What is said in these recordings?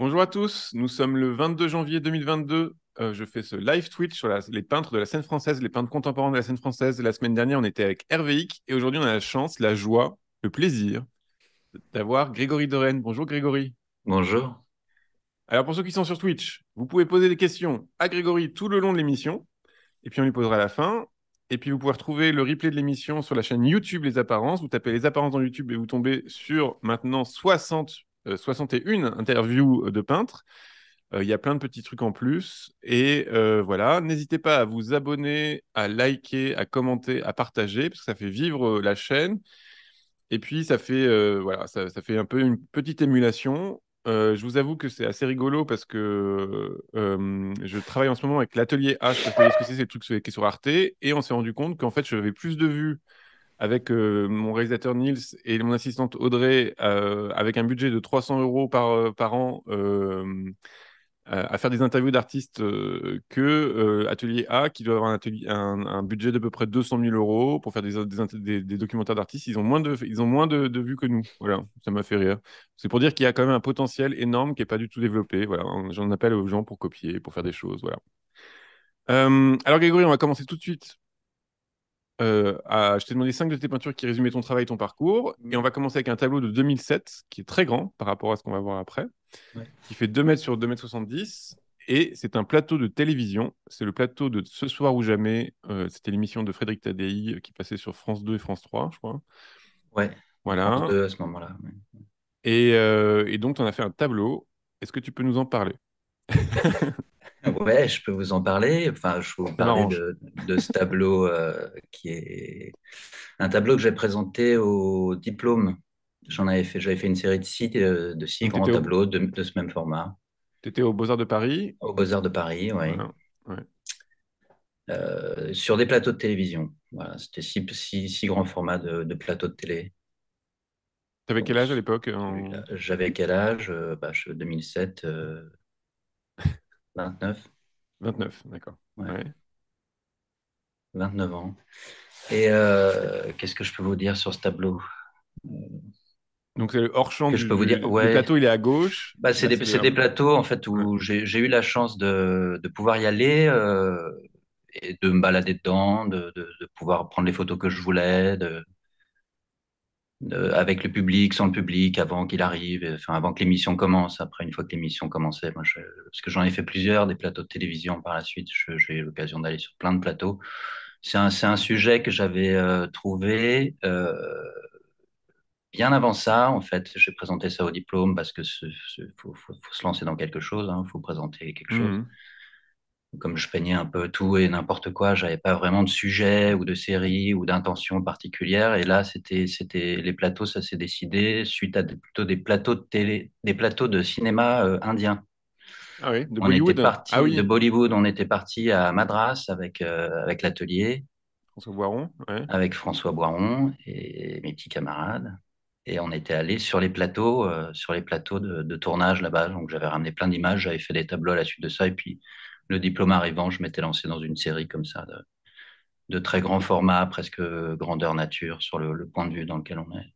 Bonjour à tous, nous sommes le 22 janvier 2022. Je fais ce live Twitch sur les peintres de la scène française, les peintres contemporains de la scène française. La semaine dernière, on était avec Hervéic et aujourd'hui, on a la chance, la joie, le plaisir d'avoir Grégory Dorène. Bonjour Grégory. Bonjour. Alors pour ceux qui sont sur Twitch, vous pouvez poser des questions à Grégory tout le long de l'émission et puis on lui posera à la fin. Et puis vous pouvez retrouver le replay de l'émission sur la chaîne YouTube Les Apparences. Vous tapez Les Apparences dans YouTube et vous tombez sur maintenant 61 interviews de peintres. Il y a plein de petits trucs en plus. Et voilà, n'hésitez pas à vous abonner, à liker, à commenter, à partager, parce que ça fait vivre la chaîne. Et puis, voilà, ça fait un peu une petite émulation. Je vous avoue que c'est assez rigolo parce que je travaille en ce moment avec l'Atelier H. Je sais pas si vous voyez ce que c'est le truc qui est sur Arte. Et on s'est rendu compte qu'en fait, j'avais plus de vues avec mon réalisateur Nils et mon assistante Audrey, avec un budget de 300 euros par an, à faire des interviews d'artistes, que Atelier A, qui doit avoir un budget d'à peu près 200 000 euros pour faire des documentaires d'artistes. Ils ont moins de vues que nous. Voilà, ça m'a fait rire. C'est pour dire qu'il y a quand même un potentiel énorme qui n'est pas du tout développé. Voilà, j'en appelle aux gens pour copier, pour faire des choses. Voilà. Alors, Grégory, on va commencer tout de suite. Je t'ai demandé 5 de tes peintures qui résumaient ton travail et ton parcours. Et on va commencer avec un tableau de 2007 qui est très grand par rapport à ce qu'on va voir après, Ouais. qui fait 2 mètres sur 2 mètres 70. Et c'est un plateau de télévision. C'est le plateau de Ce soir ou jamais. C'était l'émission de Frédéric Tadei, qui passait sur France 2 et France 3, je crois. Ouais, France Voilà. 2 à ce moment-là. Ouais. Et donc, on a fait un tableau. Est-ce que tu peux nous en parler? Ouais, je peux vous en parler. Enfin, je peux vous Ça parler m'arrange. de ce tableau qui est un tableau que j'ai présenté au diplôme. J'avais fait une série de six Donc, grands tableaux de ce même format tu étais aux Beaux-Arts de Paris. aux Beaux-Arts de Paris, oui, Voilà. Ouais. sur des plateaux de télévision. Voilà, c'était six grands formats de plateaux de télé. T'avais Donc, quel âge à l'époque j'avais quel âge? 2007, 29. 29, d'accord. Ouais. Ouais. 29 ans. Et qu'est-ce que je peux vous dire sur ce tableau? Donc c'est le hors-champ Que je peux vous dire? Le Ouais, plateau, il est à gauche. bah, Là, c'est c'est des plateaux en fait ouais. où j'ai eu la chance de pouvoir y aller et de me balader dedans, de pouvoir prendre les photos que je voulais, avec le public, sans le public, avant qu'il arrive, enfin avant que l'émission commence. Après, une fois que l'émission commençait, parce que j'en ai fait plusieurs, des plateaux de télévision par la suite, j'ai eu l'occasion d'aller sur plein de plateaux. C'est un sujet que j'avais trouvé. Bien avant ça, en fait, j'ai présenté ça au diplôme parce que faut se lancer dans quelque chose, hein, faut présenter quelque chose. Mhm. Comme je peignais un peu tout et n'importe quoi, j'avais pas vraiment de sujet ou de série ou d'intention particulière. Et là, c'était les plateaux, ça s'est décidé suite à plutôt des plateaux de télé, des plateaux de cinéma indien. Ah oui, de On était Bollywood. Ah parti de oui, Bollywood, on était parti à Madras avec l'atelier, François Boiron. Ouais. avec François Boiron et mes petits camarades. Et on était allé sur les plateaux de tournage là-bas. Donc j'avais ramené plein d'images, j'avais fait des tableaux à la suite de ça. Et puis le diplôme arrivant, je m'étais lancé dans une série comme ça, de très grand format, presque grandeur nature, sur le point de vue dans lequel on est.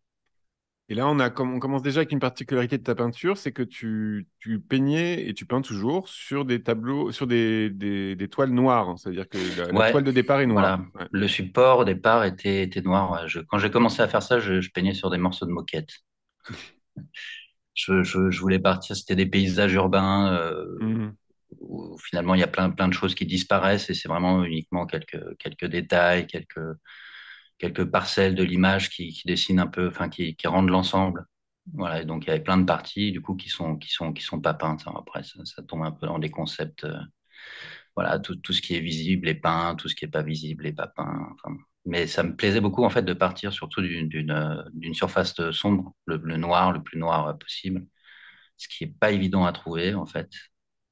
Et là, on commence déjà avec une particularité de ta peinture, c'est que tu peignais et tu peins toujours sur des tableaux, sur des toiles noires, hein. C'est-à-dire que la Ouais, toile de départ est noire. voilà. Ouais. Le support au départ était noir. Ouais. Quand j'ai commencé à faire ça, je peignais sur des morceaux de moquette. Je voulais partir, c'était des paysages urbains Mhm. où finalement il y a plein de choses qui disparaissent et c'est vraiment uniquement quelques détails, quelques parcelles de l'image qui dessinent un peu, enfin qui rendent l'ensemble. Voilà, et donc il y avait plein de parties du coup qui sont pas peintes, hein. Après, ça tombe un peu dans des concepts. Voilà, tout ce qui est visible est peint, tout ce qui est pas visible est pas peint. Enfin, mais ça me plaisait beaucoup en fait de partir surtout d'une surface sombre, le noir, le plus noir possible, ce qui est pas évident à trouver en fait.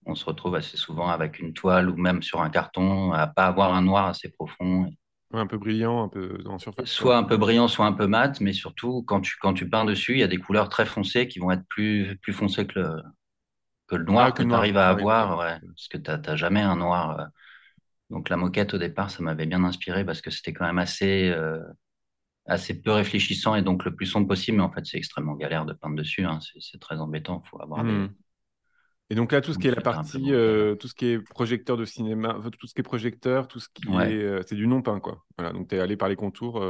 On se retrouve assez souvent avec une toile ou même sur un carton à pas avoir un noir assez profond, Ouais, un peu brillant, un peu en surface, quoi. soit un peu brillant, soit un peu mat, mais surtout quand tu peins dessus, il y a des couleurs très foncées qui vont être plus foncées que le Ah, noir que que tu noir. arrives à Ah oui, d'accord. avoir, ouais, parce que t'as jamais un noir. Donc la moquette au départ, ça m'avait bien inspiré parce que c'était quand même assez peu réfléchissant et donc le plus sombre possible, mais en fait c'est extrêmement galère de peindre dessus, hein. C'est très embêtant, faut avoir Mhm. Et donc là, tout ce qui Donc est la c'était un peu partie, bancal. tout ce qui est projecteur de cinéma, enfin, tout ce qui est projecteur, tout ce qui Ouais. est, c'est du non peint quoi. Voilà, donc tu es allé par les contours,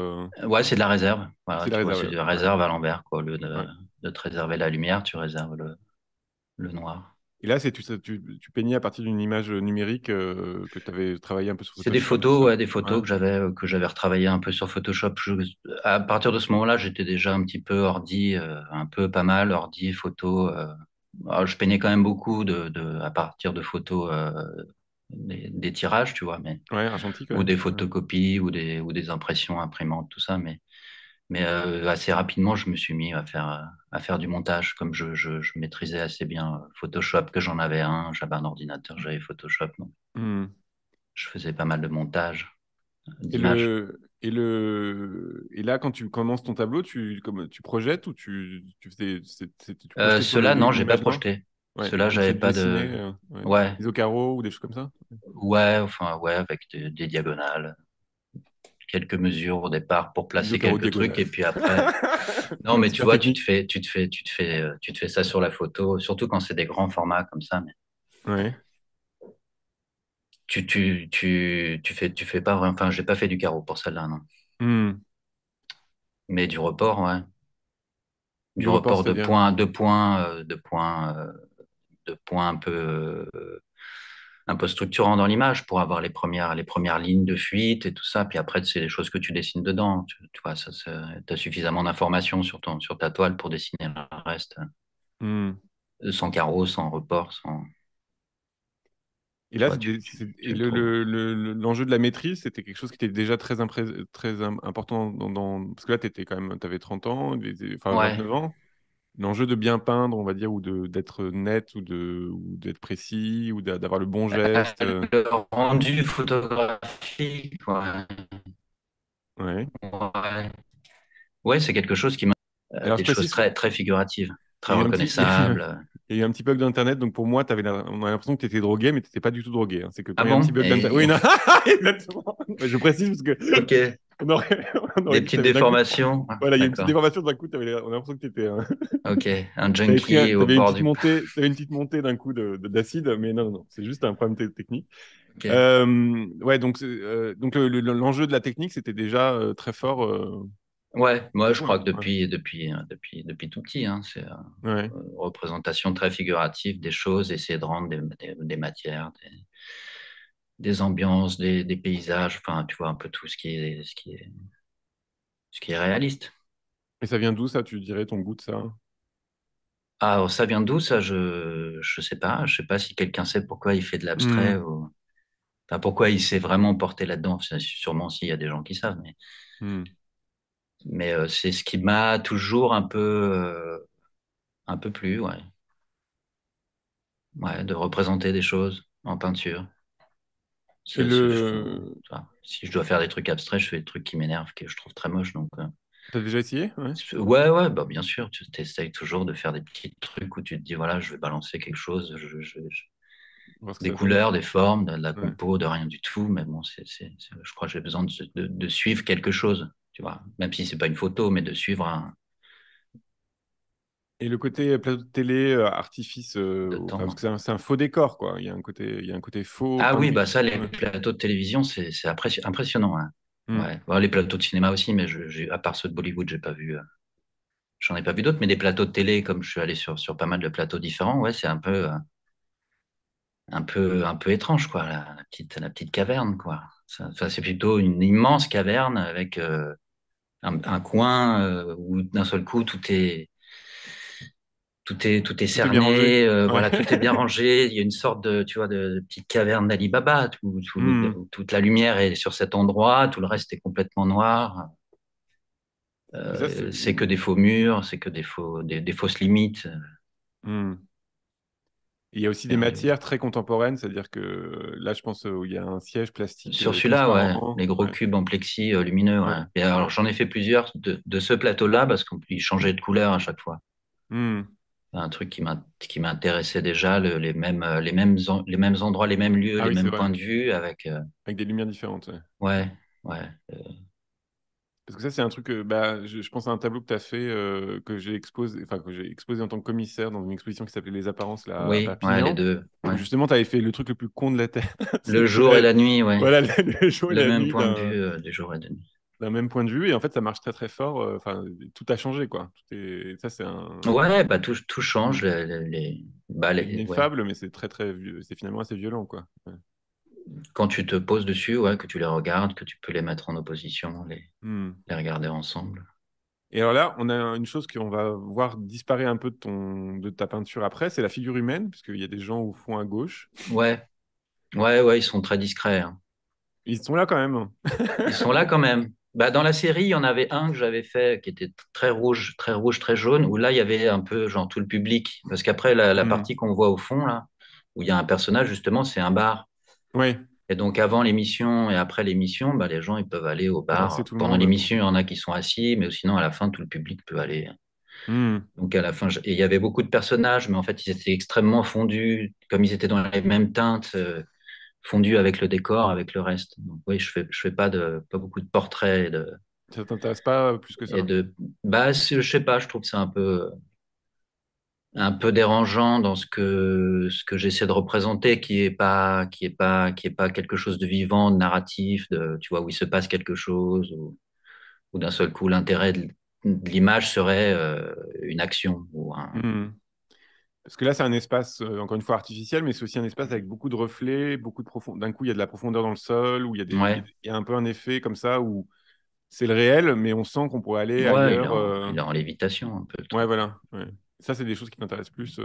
Ouais, c'est de la réserve. Voilà, c'est la tu vois, c'est réserve. de la Ouais, réserve à l'envers, quoi. Au lieu ouais. de te réserver la lumière, tu réserves le noir. Et là, c'est tu peignais à partir d'une image numérique que tu avais travaillé un peu sur C'est des Photoshop, tout photos, ça. ouais, des Ouais, photos que j'avais retravaillées un peu sur Photoshop. À partir de ce moment-là, j'étais déjà un petit peu ordi, un peu pas mal ordi, photo. Alors, je peignais quand même beaucoup à partir de photos, des tirages, tu vois, ouais, argentique, ou ouais. des Ouais. photocopies ou des impressions imprimantes, tout ça. Mais assez rapidement, je me suis mis à faire du montage, comme je maîtrisais assez bien Photoshop, que j'en avais un, j'avais un ordinateur, j'avais Photoshop, donc Hmm. je faisais pas mal de montage Et d'images. et là, quand tu commences ton tableau, tu projettes ou tu faisais, tu projetais sur Ceux-là, non, j'ai pas l'image noire? projeté. Ouais, Ceux-là, tu essayais j'avais de pas de. dessiner, ouais, Ouais, des au carreau ou des choses comme ça? ouais, enfin, ouais, avec des diagonales, quelques mesures au départ pour Des au placer carreau quelques trucs, et diagonale. puis après. Non, mais tu Super vois, technique. tu te fais ça sur la photo, surtout quand c'est des grands formats comme ça. Mais Ouais. tu fais pas vraiment. Enfin, j'ai pas fait du carreau pour celle-là, non. Hmm. Mais du report, ouais. Du Du report, report c'est-à-dire? de points un peu structurant dans l'image pour avoir les premières lignes de fuite et tout ça. Puis après, c'est les choses que tu dessines dedans. Tu vois, tu as suffisamment d'informations sur ta toile pour dessiner le reste, Hmm. sans carreau, sans report, sans. Et Tu là, vois, et tu le trouves. l'enjeu de la maîtrise, c'était quelque chose qui était déjà important parce que là, tu avais 30 ans, enfin Ouais. 29 ans. L'enjeu de bien peindre, on va dire, ou d'être net, ou d'être précis, ou d'avoir le bon geste. Le rendu photographique, ouais. Ouais. Ouais, ouais, c'est quelque chose Alors, je des choses précise, très, très figuratives, il très y a eu un petit, reconnaissables. il y a eu un petit bug d'Internet, donc pour moi, on a l'impression que tu étais drogué, mais tu n'étais pas du tout drogué, hein. C'est que quand Ah il y a un petit bon? bug d'Internet. Oui, non, exactement. Ouais, je précise parce que Ok, on aurait des dit que tu petites avais d'un coup. déformations. Ah, Voilà, il y a une petite d'accord. déformation d'un coup, on a l'impression que tu étais. Ok, un T'avais junkie au t'avais une bord petite du. montée, t'avais une petite montée d'un coup d'acide, mais non, non, non, c'est juste un problème technique. Ok. Ouais, donc l'enjeu de la technique, c'était déjà très fort Ouais, moi pour je toi. crois que Ouais. depuis tout petit, hein, c'est Ouais. représentation très figurative des choses, essayer de rendre des matières, des ambiances, des paysages, enfin tu vois un peu tout ce qui est réaliste. Et ça vient d'où ça, tu dirais, ton goût de ça? Ah, alors, ça vient d'où ça? Je sais pas si quelqu'un sait pourquoi il fait de l'abstrait Hmm, ou enfin, pourquoi il s'est vraiment porté là-dedans. Sûrement s'il y a des gens qui savent, hmm. mais c'est ce qui m'a toujours un peu plu, ouais. Ouais, de représenter des choses en peinture. Et Tu vois, si je dois faire des trucs abstraits, je fais des trucs qui m'énervent, que je trouve très moches. Donc, t'as déjà essayé? Ouais. ouais, ouais, bah, bien sûr, tu essayes toujours de faire des petits trucs où tu te dis, voilà, je vais balancer quelque chose, Voir ce que des ça donne. couleurs, des formes, de la Ouais. compo, de rien du tout. Mais bon, je crois que j'ai besoin de suivre quelque chose, tu vois, même si c'est pas une photo, mais de suivre Et le côté plateau de télé, artifice, de enfin, parce temps. que c'est un faux décor, quoi. Il y a un côté faux Ah point de oui, vue. bah ça, les Ouais. plateaux de télévision, c'est impressionnant, hein. Hmm. Ouais. Bon, les plateaux de cinéma aussi, mais à part ceux de Bollywood, j'ai pas vu. J'en ai pas vu d'autres, mais des plateaux de télé, comme je suis allé sur pas mal de plateaux différents, ouais, c'est un peu étrange, quoi, la petite caverne, quoi. Ça, c'est plutôt une immense caverne avec un coin où d'un seul coup tout est Tout est bien rangé. cerné, Ouais. voilà, tout est bien rangé. Il y a une sorte tu vois, de petite caverne d'Ali Baba Hmm. où toute la lumière est sur cet endroit, tout le reste est complètement noir. Et ça, C'est que des faux murs, c'est que des fausses limites. hmm. Il y a aussi des Et matières très contemporaines, c'est-à-dire que là, je pense où il y a un siège plastique sur celui-là, ouais, transparent. les gros Ouais, cubes en plexi lumineux, ouais. ouais, Et alors ouais. j'en ai fait plusieurs de ce plateau-là parce qu'il changeait de couleur à chaque fois. Hmm. Un truc qui m'intéressait déjà, les mêmes endroits, les mêmes lieux, Ah les oui, c'est mêmes vrai. points de vue, avec Avec des lumières différentes. Ouais. ouais, ouais, Parce que ça, c'est un truc, bah, je pense à un tableau que tu as fait, que j'ai exposé en tant que commissaire dans une exposition qui s'appelait Les Apparences là, à Oui, ouais, les Perpignan, deux. où Ouais. justement, tu avais fait le truc le plus con de la Terre. C'est Le que tu jour et mets, la nuit, ouais. voilà, le jour et Le la même nuit point de vue du jour et de la nuit. d'un même point de vue, et en fait, ça marche très très fort. Enfin, tout a changé, quoi. Ça, Ouais, bah tout hmm. change. Bah, C'est ouais. ineffable, mais c'est très très, c'est finalement assez violent, quoi. Ouais. Quand tu te poses dessus, ouais, que tu les regardes, que tu peux les mettre en opposition, Hmm. les regarder ensemble. Et alors là, on a une chose qu'on va voir disparaître un peu de ta peinture après, c'est la figure humaine, puisqu'il y a des gens au fond à gauche. Ouais, ouais, ouais, ils sont très discrets, hein. Ils sont là quand même. Ils sont là quand même. Bah, dans la série, il y en avait un que j'avais fait qui était très rouge, très jaune, où là, il y avait un peu genre tout le public. Parce qu'après, la Hmm. partie qu'on voit au fond, là, où il y a un personnage, justement, c'est un bar. Ouais, Et donc, avant l'émission et après l'émission, bah, les gens, ils peuvent aller au embrasser bar. tout le Pendant monde. l'émission, il y en a qui sont assis, mais sinon, à la fin, tout le public peut aller. Hmm. Donc, à la fin, et il y avait beaucoup de personnages, mais en fait, ils étaient extrêmement fondus, comme ils étaient dans les mêmes teintes, fondus avec le décor, avec le reste. Donc, oui, je fais pas beaucoup de portraits Ça t'intéresse pas plus que et ça. de, bah, je sais pas, je trouve que c'est un peu dérangeant dans ce que j'essaie de représenter, qui est pas quelque chose de vivant, de narratif, tu vois, où il se passe quelque chose, ou d'un seul coup, l'intérêt de l'image serait une action ou un, Hmm. Parce que là, c'est un espace, encore une fois, artificiel, mais c'est aussi un espace avec beaucoup de reflets, beaucoup de profondeur. D'un coup, il y a de la profondeur dans le sol, où ouais, il y a un peu un effet comme ça, où c'est le réel, mais on sent qu'on pourrait aller ouais, ailleurs. il est en lévitation un peu le Ouais, truc. voilà. Ouais. Ça, c'est des choses qui t'intéressent plus.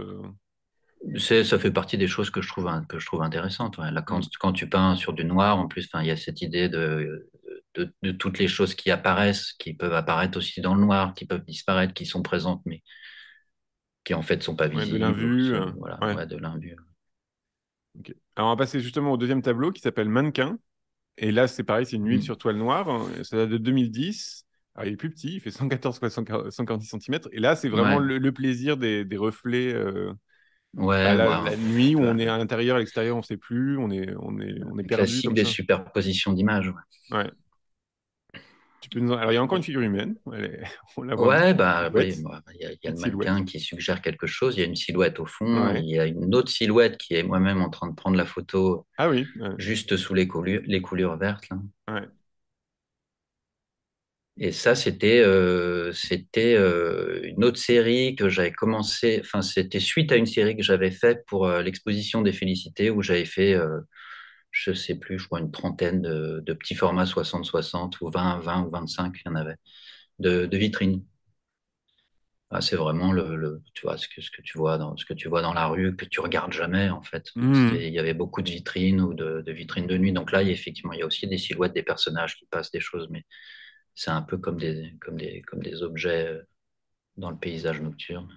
Ça fait partie des choses que que je trouve intéressantes. Ouais. Là, Hmm. quand tu peins sur du noir, en plus, enfin, il y a cette idée de toutes les choses qui apparaissent, qui peuvent apparaître aussi dans le noir, qui peuvent disparaître, qui sont présentes, mais qui en fait sont pas Ouais, de visibles. l'invu. Voilà, Ouais. ouais, de l'invue. Ok. Alors, on va passer justement au deuxième tableau qui s'appelle Mannequin. Et là, c'est pareil, c'est une huile Mm. sur toile noire. Ça date de 2010. Alors, il est plus petit, il fait 114 x 146 cm. Et là, c'est vraiment Ouais, le plaisir des reflets. Bah, ouais, ouais, la nuit où on bah, est à l'intérieur, à l'extérieur, on ne sait plus. On est perdu classique comme des ça. superpositions d'images. Ouais. Ouais. Alors, il y a encore une figure humaine. On la voit un petit Ouais, peu. Une bah, silhouette. il y a Une le silhouette. mannequin qui suggère quelque chose, il y a une silhouette au fond, Ouais. il y a une autre silhouette qui est moi-même en train de prendre la photo Ah oui. juste sous les coulures vertes, là. Ouais. Et ça, c'était une autre série que j'avais commencé, enfin, c'était suite à une série que j'avais faite pour l'exposition des Félicités, où j'avais fait, je sais plus, je crois une trentaine de petits formats 60-60 ou 20 ou 25, il y en avait, de vitrines. Ah, c'est vraiment tu vois, ce que tu vois ce que tu vois dans la rue, que tu regardes jamais, en fait. Mhm. Il y avait beaucoup de vitrines ou de vitrines de nuit. Donc là, effectivement, il y a aussi des silhouettes des personnages qui passent des choses, mais c'est un peu comme des objets dans le paysage nocturne.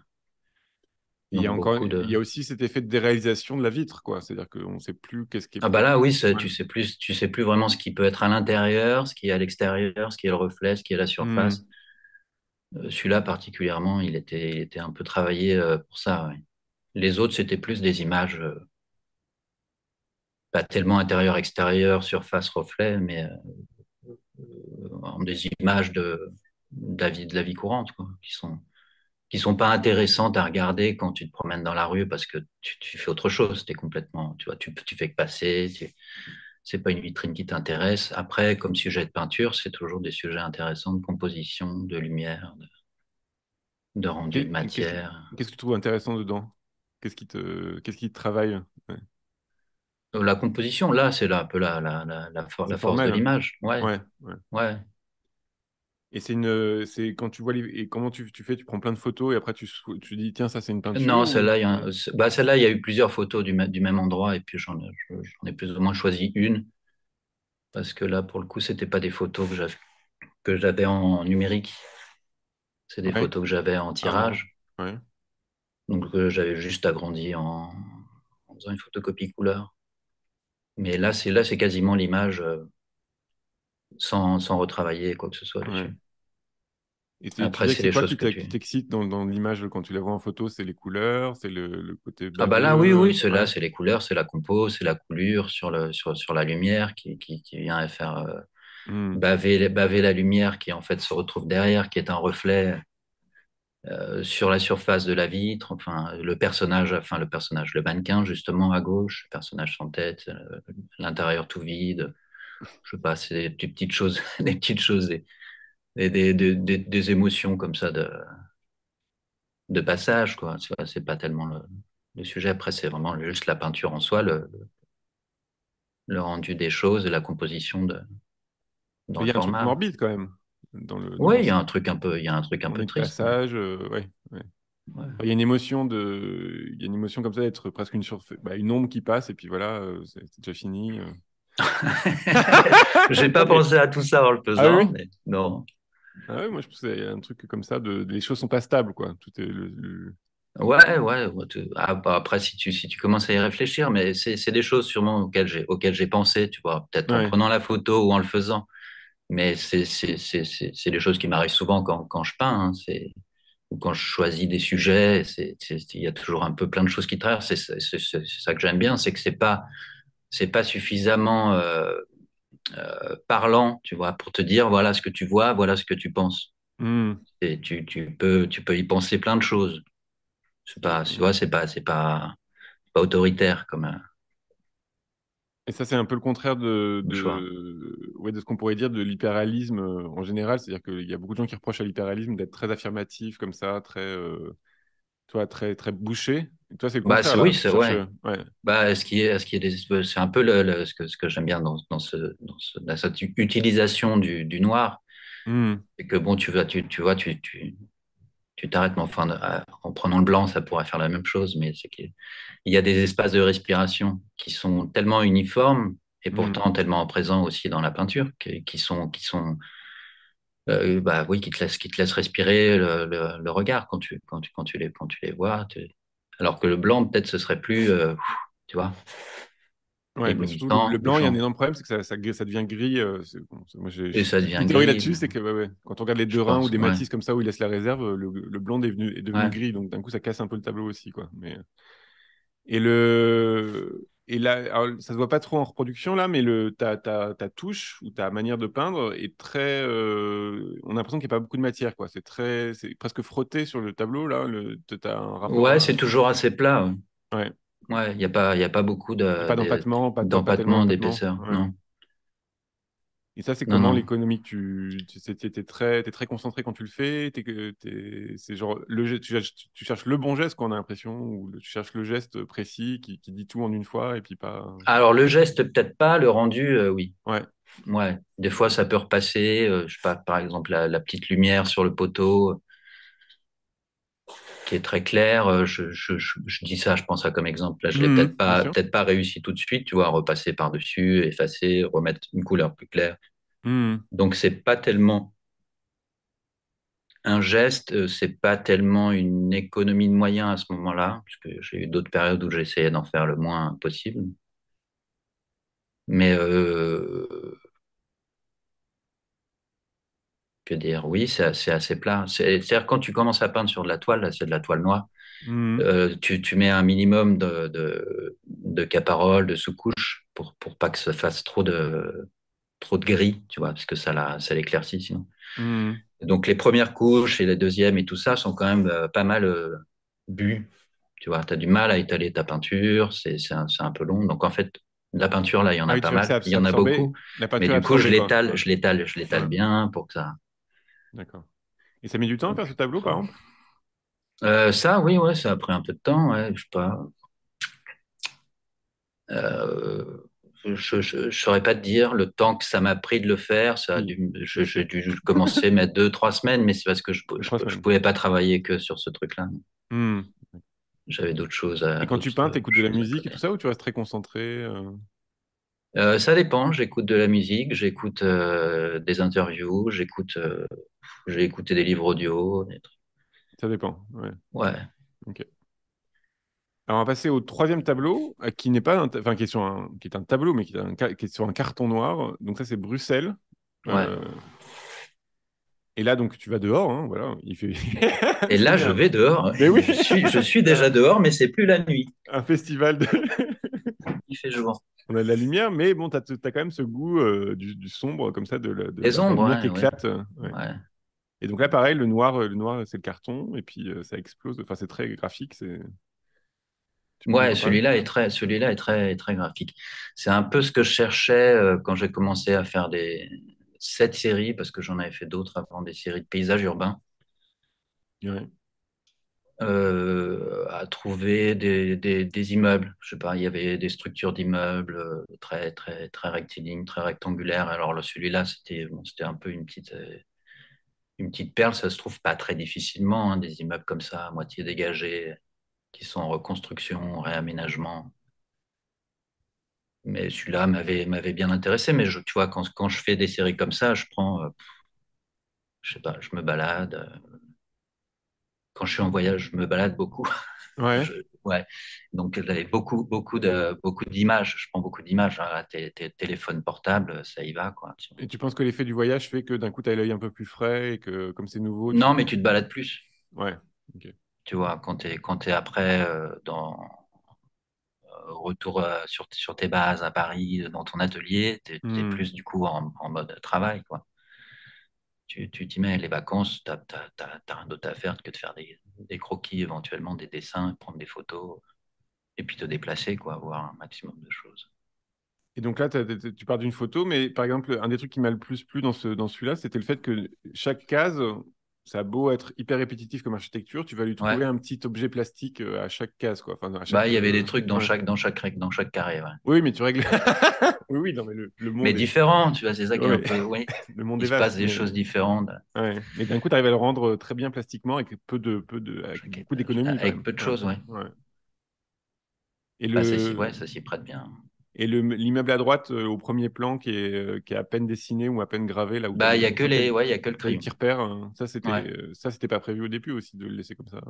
Donc beaucoup Il de... y a aussi cet effet de déréalisation de la vitre, quoi. C'est-à-dire qu'on ne sait plus qu'est-ce qui est. Ah bah là, oui, Ouais. tu sais plus vraiment ce qui peut être à l'intérieur, ce qui est à l'extérieur, ce qui est le reflet, ce qui est la surface. Mhm. Celui-là particulièrement, il était un peu travaillé pour ça. Ouais. Les autres, c'était plus des images, pas tellement intérieur-extérieur, surface-reflet, mais des images de la vie courante, quoi, qui sont pas intéressantes à regarder quand tu te promènes dans la rue parce que tu fais autre chose. T'es complètement, tu vois, tu fais que passer. C'est pas une vitrine qui t'intéresse. Après, comme sujet de peinture, c'est toujours des sujets intéressants de composition, de lumière, de rendu de Et matière. qu'est-ce que tu trouves intéressant dedans? Qu'est-ce qui te travaille? Ouais. La composition, là, c'est là un peu C'est la force de formel. l'image. Ouais, Ouais, ouais. ouais. Et c'est quand tu vois et comment tu fais, tu prends plein de photos et après tu dis tiens ça c'est une peinture Non, ou ouais. celle-là, il y a eu plusieurs photos du même endroit et puis j'en ai plus ou moins choisi une parce que là, pour le coup, c'était pas des photos que j'avais en numérique, c'est des Ouais. photos que j'avais en Ah marrant. tirage. Ouais. Donc, j'avais juste agrandi en faisant une photocopie couleur. Mais là, c'est quasiment l'image sans retravailler quoi que ce soit Ouais. dessus. Et tu Après, dirais que c'est c'est les quoi choses que qui tu. t'excite dans l'image quand tu la vois en photo? C'est les couleurs, c'est le côté Ah bah là, oui, baveux. oui, c'est là, Ouais. c'est les couleurs, c'est la compo, c'est la coulure sur la lumière qui vient faire. Hmm. baver la lumière qui en fait se retrouve derrière, qui est un reflet sur la surface de la vitre. Le mannequin justement à gauche, le personnage sans tête, l'intérieur tout vide. Je sais pas, c'est des petites choses, des petites choses et des émotions comme ça de passage, quoi. C'est pas tellement le sujet. Après, c'est vraiment juste la peinture en soi, le rendu des choses et la composition dans Mais il le y a un truc format. morbide quand même dans Oui, l'ensemble. il y a un truc un On peu est de triste, ouais. passage, ouais, ouais. Ouais. Il y a une émotion il y a une émotion comme ça d'être presque une ombre qui passe et puis voilà, c'est déjà fini. J'ai Non pas mais pensé à tout ça en le ah oui, faisant, oui. mais non. Ah ouais, moi je pense qu'il y a un truc comme ça les choses sont pas stables quoi. Tout est Ouais. Bah, après, si tu commences à y réfléchir, mais c'est des choses sûrement auxquelles j'ai pensé, tu vois, peut-être en ouais. prenant la photo ou en le faisant. Mais c'est des choses qui m'arrivent souvent quand je peins, hein. Ou quand je choisis des sujets, il y a toujours un peu plein de choses qui traversent. C'est ça que j'aime bien, c'est que c'est pas suffisamment parlant, tu vois, pour te dire voilà ce que tu vois, voilà ce que tu penses. Hmm. Et tu peux y penser plein de choses. C'est pas, tu vois, c'est pas autoritaire comme Et ça, c'est un peu le contraire comme choix. ouais, de ce qu'on pourrait dire de l'hyperréalisme en général. C'est-à-dire qu'il y a beaucoup de gens qui reprochent à l'hyperréalisme d'être très affirmatif, comme ça, très, toi, très, très bouché. Et toi, c'est le Bah, contraire, là. oui, Tu c'est cherches. ouais. Ouais. Bah, ce qui est c'est un peu ce que j'aime bien dans cette utilisation du noir. Hmm, C'est que bon, tu t'arrêtes, mais enfin, en prenant le blanc, ça pourrait faire la même chose, mais c'est qu'il y a des espaces de respiration qui sont tellement uniformes et hmm. pourtant tellement présents aussi dans la peinture, bah oui, qui te laissent respirer le regard quand tu les vois. Alors que le blanc, peut-être, ce serait plus, tu vois, Ouais, bah surtout le éblouissant, blanc, il y a un bouchant. énorme problème, c'est que ça devient gris. Bon, moi, Et j'ai ça une devient petite théorie gris, là-dessus, c'est que ouais, ouais, quand on regarde les je Derain ou pense, des ouais. Matisse comme ça, où ils laissent la réserve, le blanc est devenu Ouais. gris. Donc, d'un coup, ça casse un peu le tableau aussi, quoi. Et là, alors, ça se voit pas trop en reproduction là, mais ta touche ou ta manière de peindre est très. On a l'impression qu'il n'y a pas beaucoup de matière, quoi. C'est presque frotté sur le tableau là. T'as un rapport Ouais, c'est à. toujours assez plat. Ouais, Ouais. ouais, il y a pas beaucoup Il n'y a pas d'empattement, pas tellement d'empattement, d'empattement. d'épaisseur. Ouais. Non, Et ça, c'est non, comment non. l'économie que t'es très concentré quand tu le fais. C'est genre tu cherches le bon geste, qu'on a l'impression, ou tu cherches le geste précis qui dit tout en une fois et puis pas. Alors, le geste, peut-être pas, le rendu, oui. Ouais. Ouais, des fois, ça peut repasser. Je sais pas, par exemple, la petite lumière sur le poteau qui est très claire. Je dis ça, je pense ça comme exemple. Là, je l'ai Bien sûr. peut-être pas réussi tout de suite, tu vois, repasser par-dessus, effacer, remettre une couleur plus claire. Mhm. Donc, c'est pas tellement un geste, c'est pas tellement une économie de moyens à ce moment-là, puisque j'ai eu d'autres périodes où j'essayais d'en faire le moins possible. Mais que dire, oui, c'est assez plat. C'est-à-dire quand tu commences à peindre sur de la toile, là, c'est de la toile noire, Mhm. tu mets un minimum de caparole, de sous-couche, pour pas que ça fasse trop de gris, tu vois, parce que ça l'éclaircit sinon. Mhm. Donc les premières couches et les deuxièmes et tout ça sont quand même pas mal bues. Tu vois, tu as du mal à étaler ta peinture, c'est un peu long. Donc en fait, la peinture, là, il y en Ah a oui, pas tu veux que mal, il y c'est en a absorbé, beaucoup. la Mais peinture est du coup, absorbée, quoi. Ouais. je l'étale Ouais. bien pour que ça. D'accord. Et ça met du temps à faire ce tableau, par Voilà. exemple? Ça, oui, ouais, ça a pris un peu de temps, ouais, je sais pas. Euh, je saurais pas te dire le temps que ça m'a pris de le faire. Oui, bien sûr. J'ai dû commencer mettre 2, 3 semaines, mais c'est parce que Trois je semaines. pouvais pas travailler que sur ce truc-là. Mhm. J'avais Et quand tu peins, d'autres t'écoutes de la choses à musique et tout côté. ça, ou tu restes très concentré Ça dépend. J'écoute de la musique, j'écoute des interviews, j'ai écouté des livres audio. Ça dépend. Ouais. Ouais, Ok. Alors, on va passer au troisième tableau, qui n'est pas enfin, qui est un tableau, mais qui est sur un carton noir. Donc ça, c'est Bruxelles. ouais. Euh, Et là, donc, tu vas dehors, hein, voilà. Il fait... Et C'est là, je bien. vais dehors. Mais oui, Je suis c'est déjà dehors, mais c'est plus la nuit. un festival de... Il fait jour. on a de la lumière, mais bon, t'as quand même ce goût du sombre, comme ça, Les un peu la ombres, lumière qui ouais, ouais. éclate. Ouais. Ouais, Et donc là, pareil, le noir, c'est le carton, et puis ça explose. Enfin, c'est très graphique. Tu peux nous ouais, en parler? celui-là est très graphique. C'est un peu ce que je cherchais quand j'ai commencé à faire cette série, parce que j'en avais fait d'autres avant, des séries de paysages urbains, Ouais. à trouver des immeubles. Je sais pas, il y avait des structures d'immeubles très, très, très rectilignes, très rectangulaires. Alors celui-là, c'était un peu une petite perle. Ça se trouve pas très difficilement, hein, des immeubles comme ça, à moitié dégagés, qui sont en reconstruction, réaménagement. Mais celui-là m'avait bien intéressé. Mais tu vois, quand je fais des séries comme ça, je prends, je sais pas, je me balade. Quand je suis en voyage, je me balade beaucoup. Ouais. Je, ouais. Donc, j'avais beaucoup d'images. Je prends beaucoup d'images, hein. Tes téléphones portables, ça y va, quoi. Et tu penses que l'effet du voyage fait que d'un coup, tu as l'œil un peu plus frais et que comme c'est nouveau, Non, mais tu te balades plus. Ouais. Ok. Tu vois, quand t'es après retour sur tes bases à Paris, dans ton atelier, t'es Hmm. plus du coup en mode travail, quoi. Tu t'y mets, les vacances, t'as rien d'autre à faire que de faire des croquis, éventuellement des dessins, prendre des photos, et puis te déplacer, quoi, voir un maximum de choses. Et donc là, tu pars d'une photo, mais par exemple, un des trucs qui m'a le plus plu dans celui-là, c'était le fait que chaque case, ça a beau être hyper répétitif comme architecture, tu vas lui Ouais. trouver un petit objet plastique à chaque case, quoi. Enfin, à Bah, chaque. il y avait des trucs Ouais. dans chaque carré, ouais. Oui, mais tu règles. Oui, oui, non, mais le Mais monde est. différent, tu vois, c'est ça qui est un Ouais, peu, oui, le monde est il se passe vaste, des mais. choses différentes Ouais. Mais d'un coup, tu arrives à le rendre très bien plastiquement avec avec chaque beaucoup étage, d'économie quand avec même. peu de Ouais. choses, ouais. Ouais. Et Bah, le, ça s'y prête bien. l'immeuble à droite, au premier plan, qui est à peine dessiné ou à peine gravé, là où tu as Bah, on sent qu'il y a, ouais, il y a que le des crayon. petits repères, Ouais. ça, c'était pas prévu au début aussi de le laisser comme ça.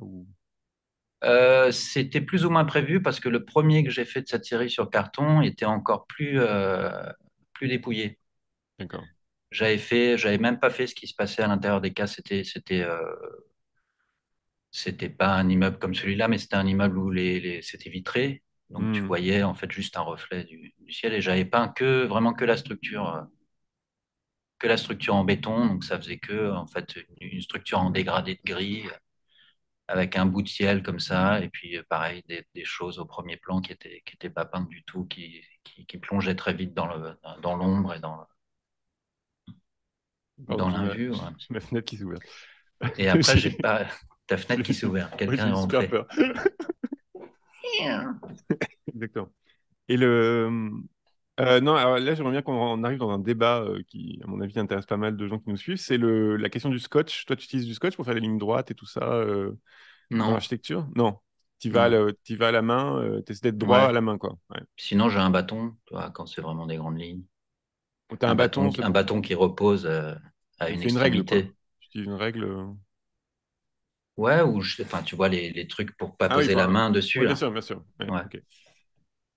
C'était plus ou moins prévu parce que le premier que j'ai fait de cette série sur carton était encore plus dépouillé. D'accord. J'avais même pas fait ce qui se passait à l'intérieur des cases. C'était pas un immeuble comme celui-là, mais c'était un immeuble où c'était vitré. Donc tu Hmm. voyais en fait juste un reflet du ciel et j'avais peint vraiment que la structure en béton. Donc ça faisait que en fait une structure en dégradé de gris avec un bout de ciel comme ça. Et puis pareil, des choses au premier plan qui étaient pas peintes du tout, qui plongeaient très vite dans l'ombre et Pardon, dans l'invue. Ouais. j'ai ma fenêtre qui s'est ouverte. Et après, j'ai J'ai pas ta fenêtre qui s'est ouverte. ouais, Quelqu'un j'ai est eu super rentré. peur. Exactement. Et le. Non, alors là, j'aimerais bien qu'on arrive dans un débat qui, à mon avis, intéresse pas mal de gens qui nous suivent. C'est la question du scotch. Toi, tu utilises du scotch pour faire les lignes droites et tout ça dans Non, l'architecture? Non. non. Tu vas à la main, tu essaies d'être droit à Ouais. la main, quoi. Ouais. Sinon, j'ai un bâton, tu vois, quand c'est vraiment des grandes lignes. Donc, tu as un bâton, Un bâton qui repose à tu une fais une règle, quoi. extrémité. Tu utilises une règle. Ouais, enfin, tu vois, les trucs pour pas Ah oui, poser la main dessus, oui, bien là. sûr, bien sûr. Ouais, Ouais. ok.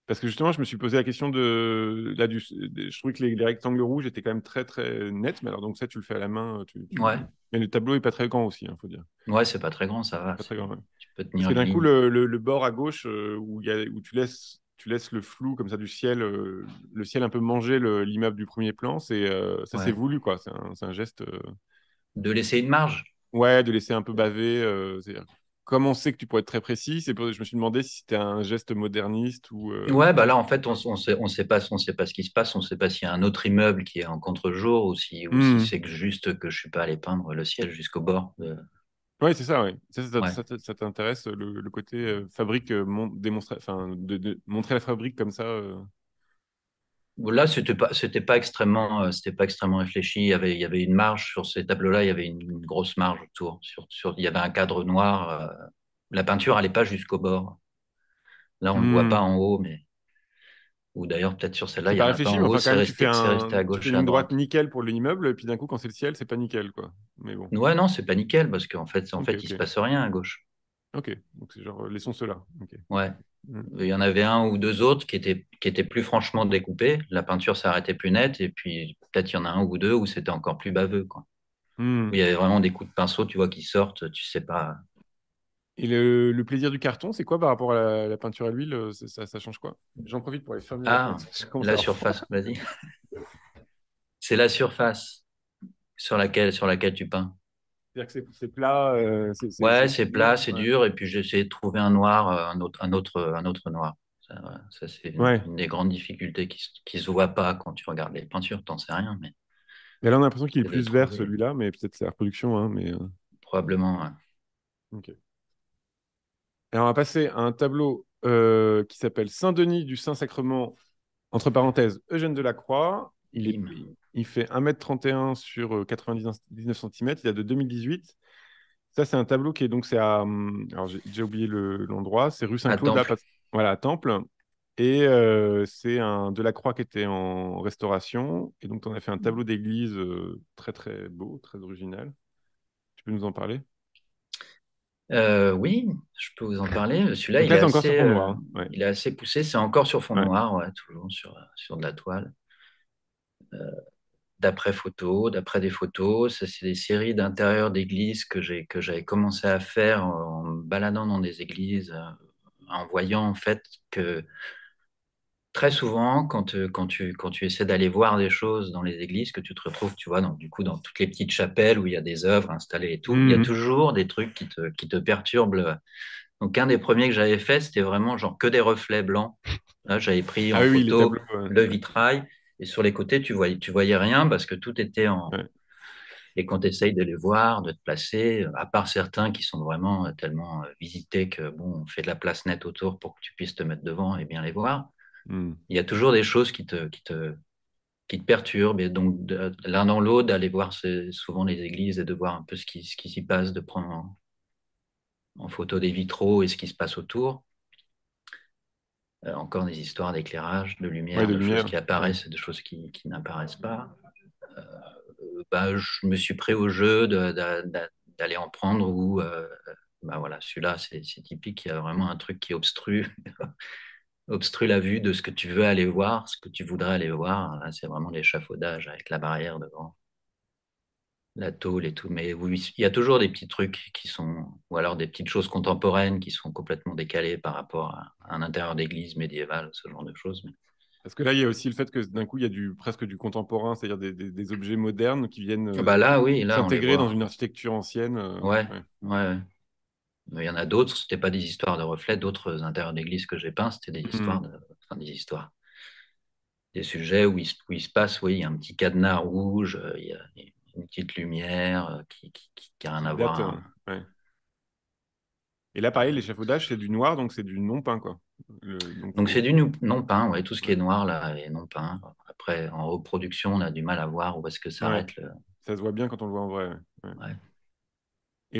Parce que justement, je me suis posé la question je trouvais que les rectangles rouges étaient quand même très, très nets. Mais alors, donc ça, tu le fais à la main. Ouais. Mais le tableau est pas très grand aussi, il faut dire. Ouais, c'est pas très grand, ça va. Pas très grand, ouais. Tu peux Parce tenir que une d'un coup, ligne. le bord à gauche, où tu laisses le flou comme ça du ciel, le ciel un peu manger l'immeuble du premier plan, ça, c'est Ouais. voulu, quoi. C'est un geste. De laisser une marge. Ouais, de laisser un peu baver. C'est-à-dire, comme on sait que tu pourrais être très précis, je me suis demandé si c'était un geste moderniste ou. Ouais, bah là, en fait, on sait pas ce qui se passe. On sait pas s'il y a un autre immeuble qui est en contre-jour ou si Hmm. c'est juste que je suis pas allé peindre le ciel jusqu'au bord. Ouais, c'est ça, ouais. Ouais. Ça t'intéresse, le côté fabrique, enfin, de montrer la fabrique comme ça. Là, c'était pas extrêmement réfléchi. Il y avait une marge sur ces tableaux-là. Il y avait une grosse marge autour. Il y avait un cadre noir. La peinture allait pas jusqu'au bord. Là, on le voit pas Hmm. en haut, mais ou d'ailleurs peut-être sur celle-là, C'est il y pas en a pas réfléchi, en mais haut. enfin, quand même, C'est resté à tu fais gauche une et à ligne droite droite. nickel pour l'immeuble, et puis d'un coup, quand c'est le ciel, c'est pas nickel, quoi. Mais bon. Ouais, non, c'est pas nickel parce en Ok, fait, il se ok. passe rien à gauche. Ok. Donc, c'est genre, laissons cela. Ok. Ouais. Hmm. Il y en avait un ou deux autres qui étaient plus franchement découpés. La peinture s'arrêtait plus nette. Et puis, peut-être il y en a un ou deux où c'était encore plus baveux, quoi. Où Hmm. il y avait vraiment des coups de pinceau, tu vois, qui sortent. Tu sais pas. Et le plaisir du carton, c'est quoi par rapport à la peinture à l'huile? Ça change quoi? J'en profite pour aller fermer la Ah, fenêtre. Je commence à la avoir froid. surface, vas-y. C'est la surface sur laquelle tu peins. C'est-à-dire que c'est plat, Ouais, c'est c'est dur. plat, c'est Ouais. dur, et puis j'ai essayé de trouver un noir, un autre noir. Ça, voilà, ça, c'est une, Ouais. une des grandes difficultés qui se voit pas quand tu regardes les peintures, t'en sais rien, mais Et là, on a l'impression qu'il est c'est de plus vert trouver, celui-là, mais peut-être c'est la reproduction, hein, probablement. Ouais. ok. Et on va passer à un tableau qui s'appelle Saint-Denis du Saint-Sacrement, entre parenthèses, Eugène Delacroix. Bim. Il fait 1,31 m sur 99 cm. Il date de 2018. Ça, c'est un tableau qui est donc, c'est à. Alors, j'ai déjà oublié l'endroit. C'est rue À Saint-Claude, là, Temple. voilà, à Temple. Et c'est un Delacroix qui était en restauration. Et donc, on a fait un tableau d'église très, très beau, très original. Tu peux nous en parler? Oui, je peux vous en parler. Celui-là, Donc là, c'est encore sur fond noir, hein. Ouais. il est assez poussé. C'est encore sur fond Ouais. noir, ouais, toujours sur de la toile. D'après des photos. Ça, c'est des séries d'intérieur d'églises que j'avais commencé à faire en me baladant dans des églises, en voyant en fait que très souvent, quand tu essaies d'aller voir des choses dans les églises, que tu te retrouves, tu vois, du coup, dans toutes les petites chapelles où il y a des œuvres installées et tout, il y a Mhm. toujours des trucs qui te perturbent. Donc, un des premiers que j'avais fait, c'était vraiment genre que des reflets blancs. Là, j'avais pris Ah en oui, oui, les photo tableaux. le Ouais. vitrail, et sur les côtés, tu voyais rien parce que tout était en. Ouais. Et quand tu essayes de les voir, de te placer, à part certains qui sont vraiment tellement visités que, bon, on fait de la place nette autour pour que tu puisses te mettre devant et bien les voir, Mhm. il y a toujours des choses qui te perturbent. Et donc, l'un dans l'autre, d'aller voir souvent les églises et de voir un peu ce qui s'y passe, de prendre en photo des vitraux et ce qui se passe autour. Encore des histoires d'éclairage, de Ouais, lumière, de de choses lumière. qui Ouais. apparaissent et de choses qui n'apparaissent pas. Bah, je me suis pris au jeu d'aller en prendre où, bah voilà, celui-là, c'est typique. Il y a vraiment un truc qui obstrue la vue de ce que tu veux aller voir, ce que tu voudrais aller voir. Là, c'est vraiment l'échafaudage avec la barrière devant, la tôle et tout. Mais oui, il y a toujours des petits trucs ou alors des petites choses contemporaines qui sont complètement décalées par rapport à un intérieur d'église médiévale, ce genre de choses. Parce que là, il y a aussi le fait que d'un coup, il y a presque du contemporain, c'est-à-dire des objets modernes qui viennent Bah là, oui, là, on les s'intégrer dans voit. une architecture ancienne. Ouais, Ouais. ouais, ouais. Mais il y en a d'autres, c'était pas des histoires de reflets. D'autres intérieurs d'église que j'ai peints, c'était Mhm. des histoires, des sujets où il se passe, oui, il y a un petit cadenas rouge, il y a une petite lumière qui a rien Qui à date. voir. Ouais. Et là, pareil, l'échafaudage, c'est du noir, donc c'est du non peint, quoi. Donc, Donc c'est du non peint, ouais, tout ce qui est ouais. noir là est non peint. Après, en reproduction, on a du mal à voir où est-ce que Ouais. s'arrête Ça se voit bien quand on le voit en vrai. Ouais. Ouais. ouais. Et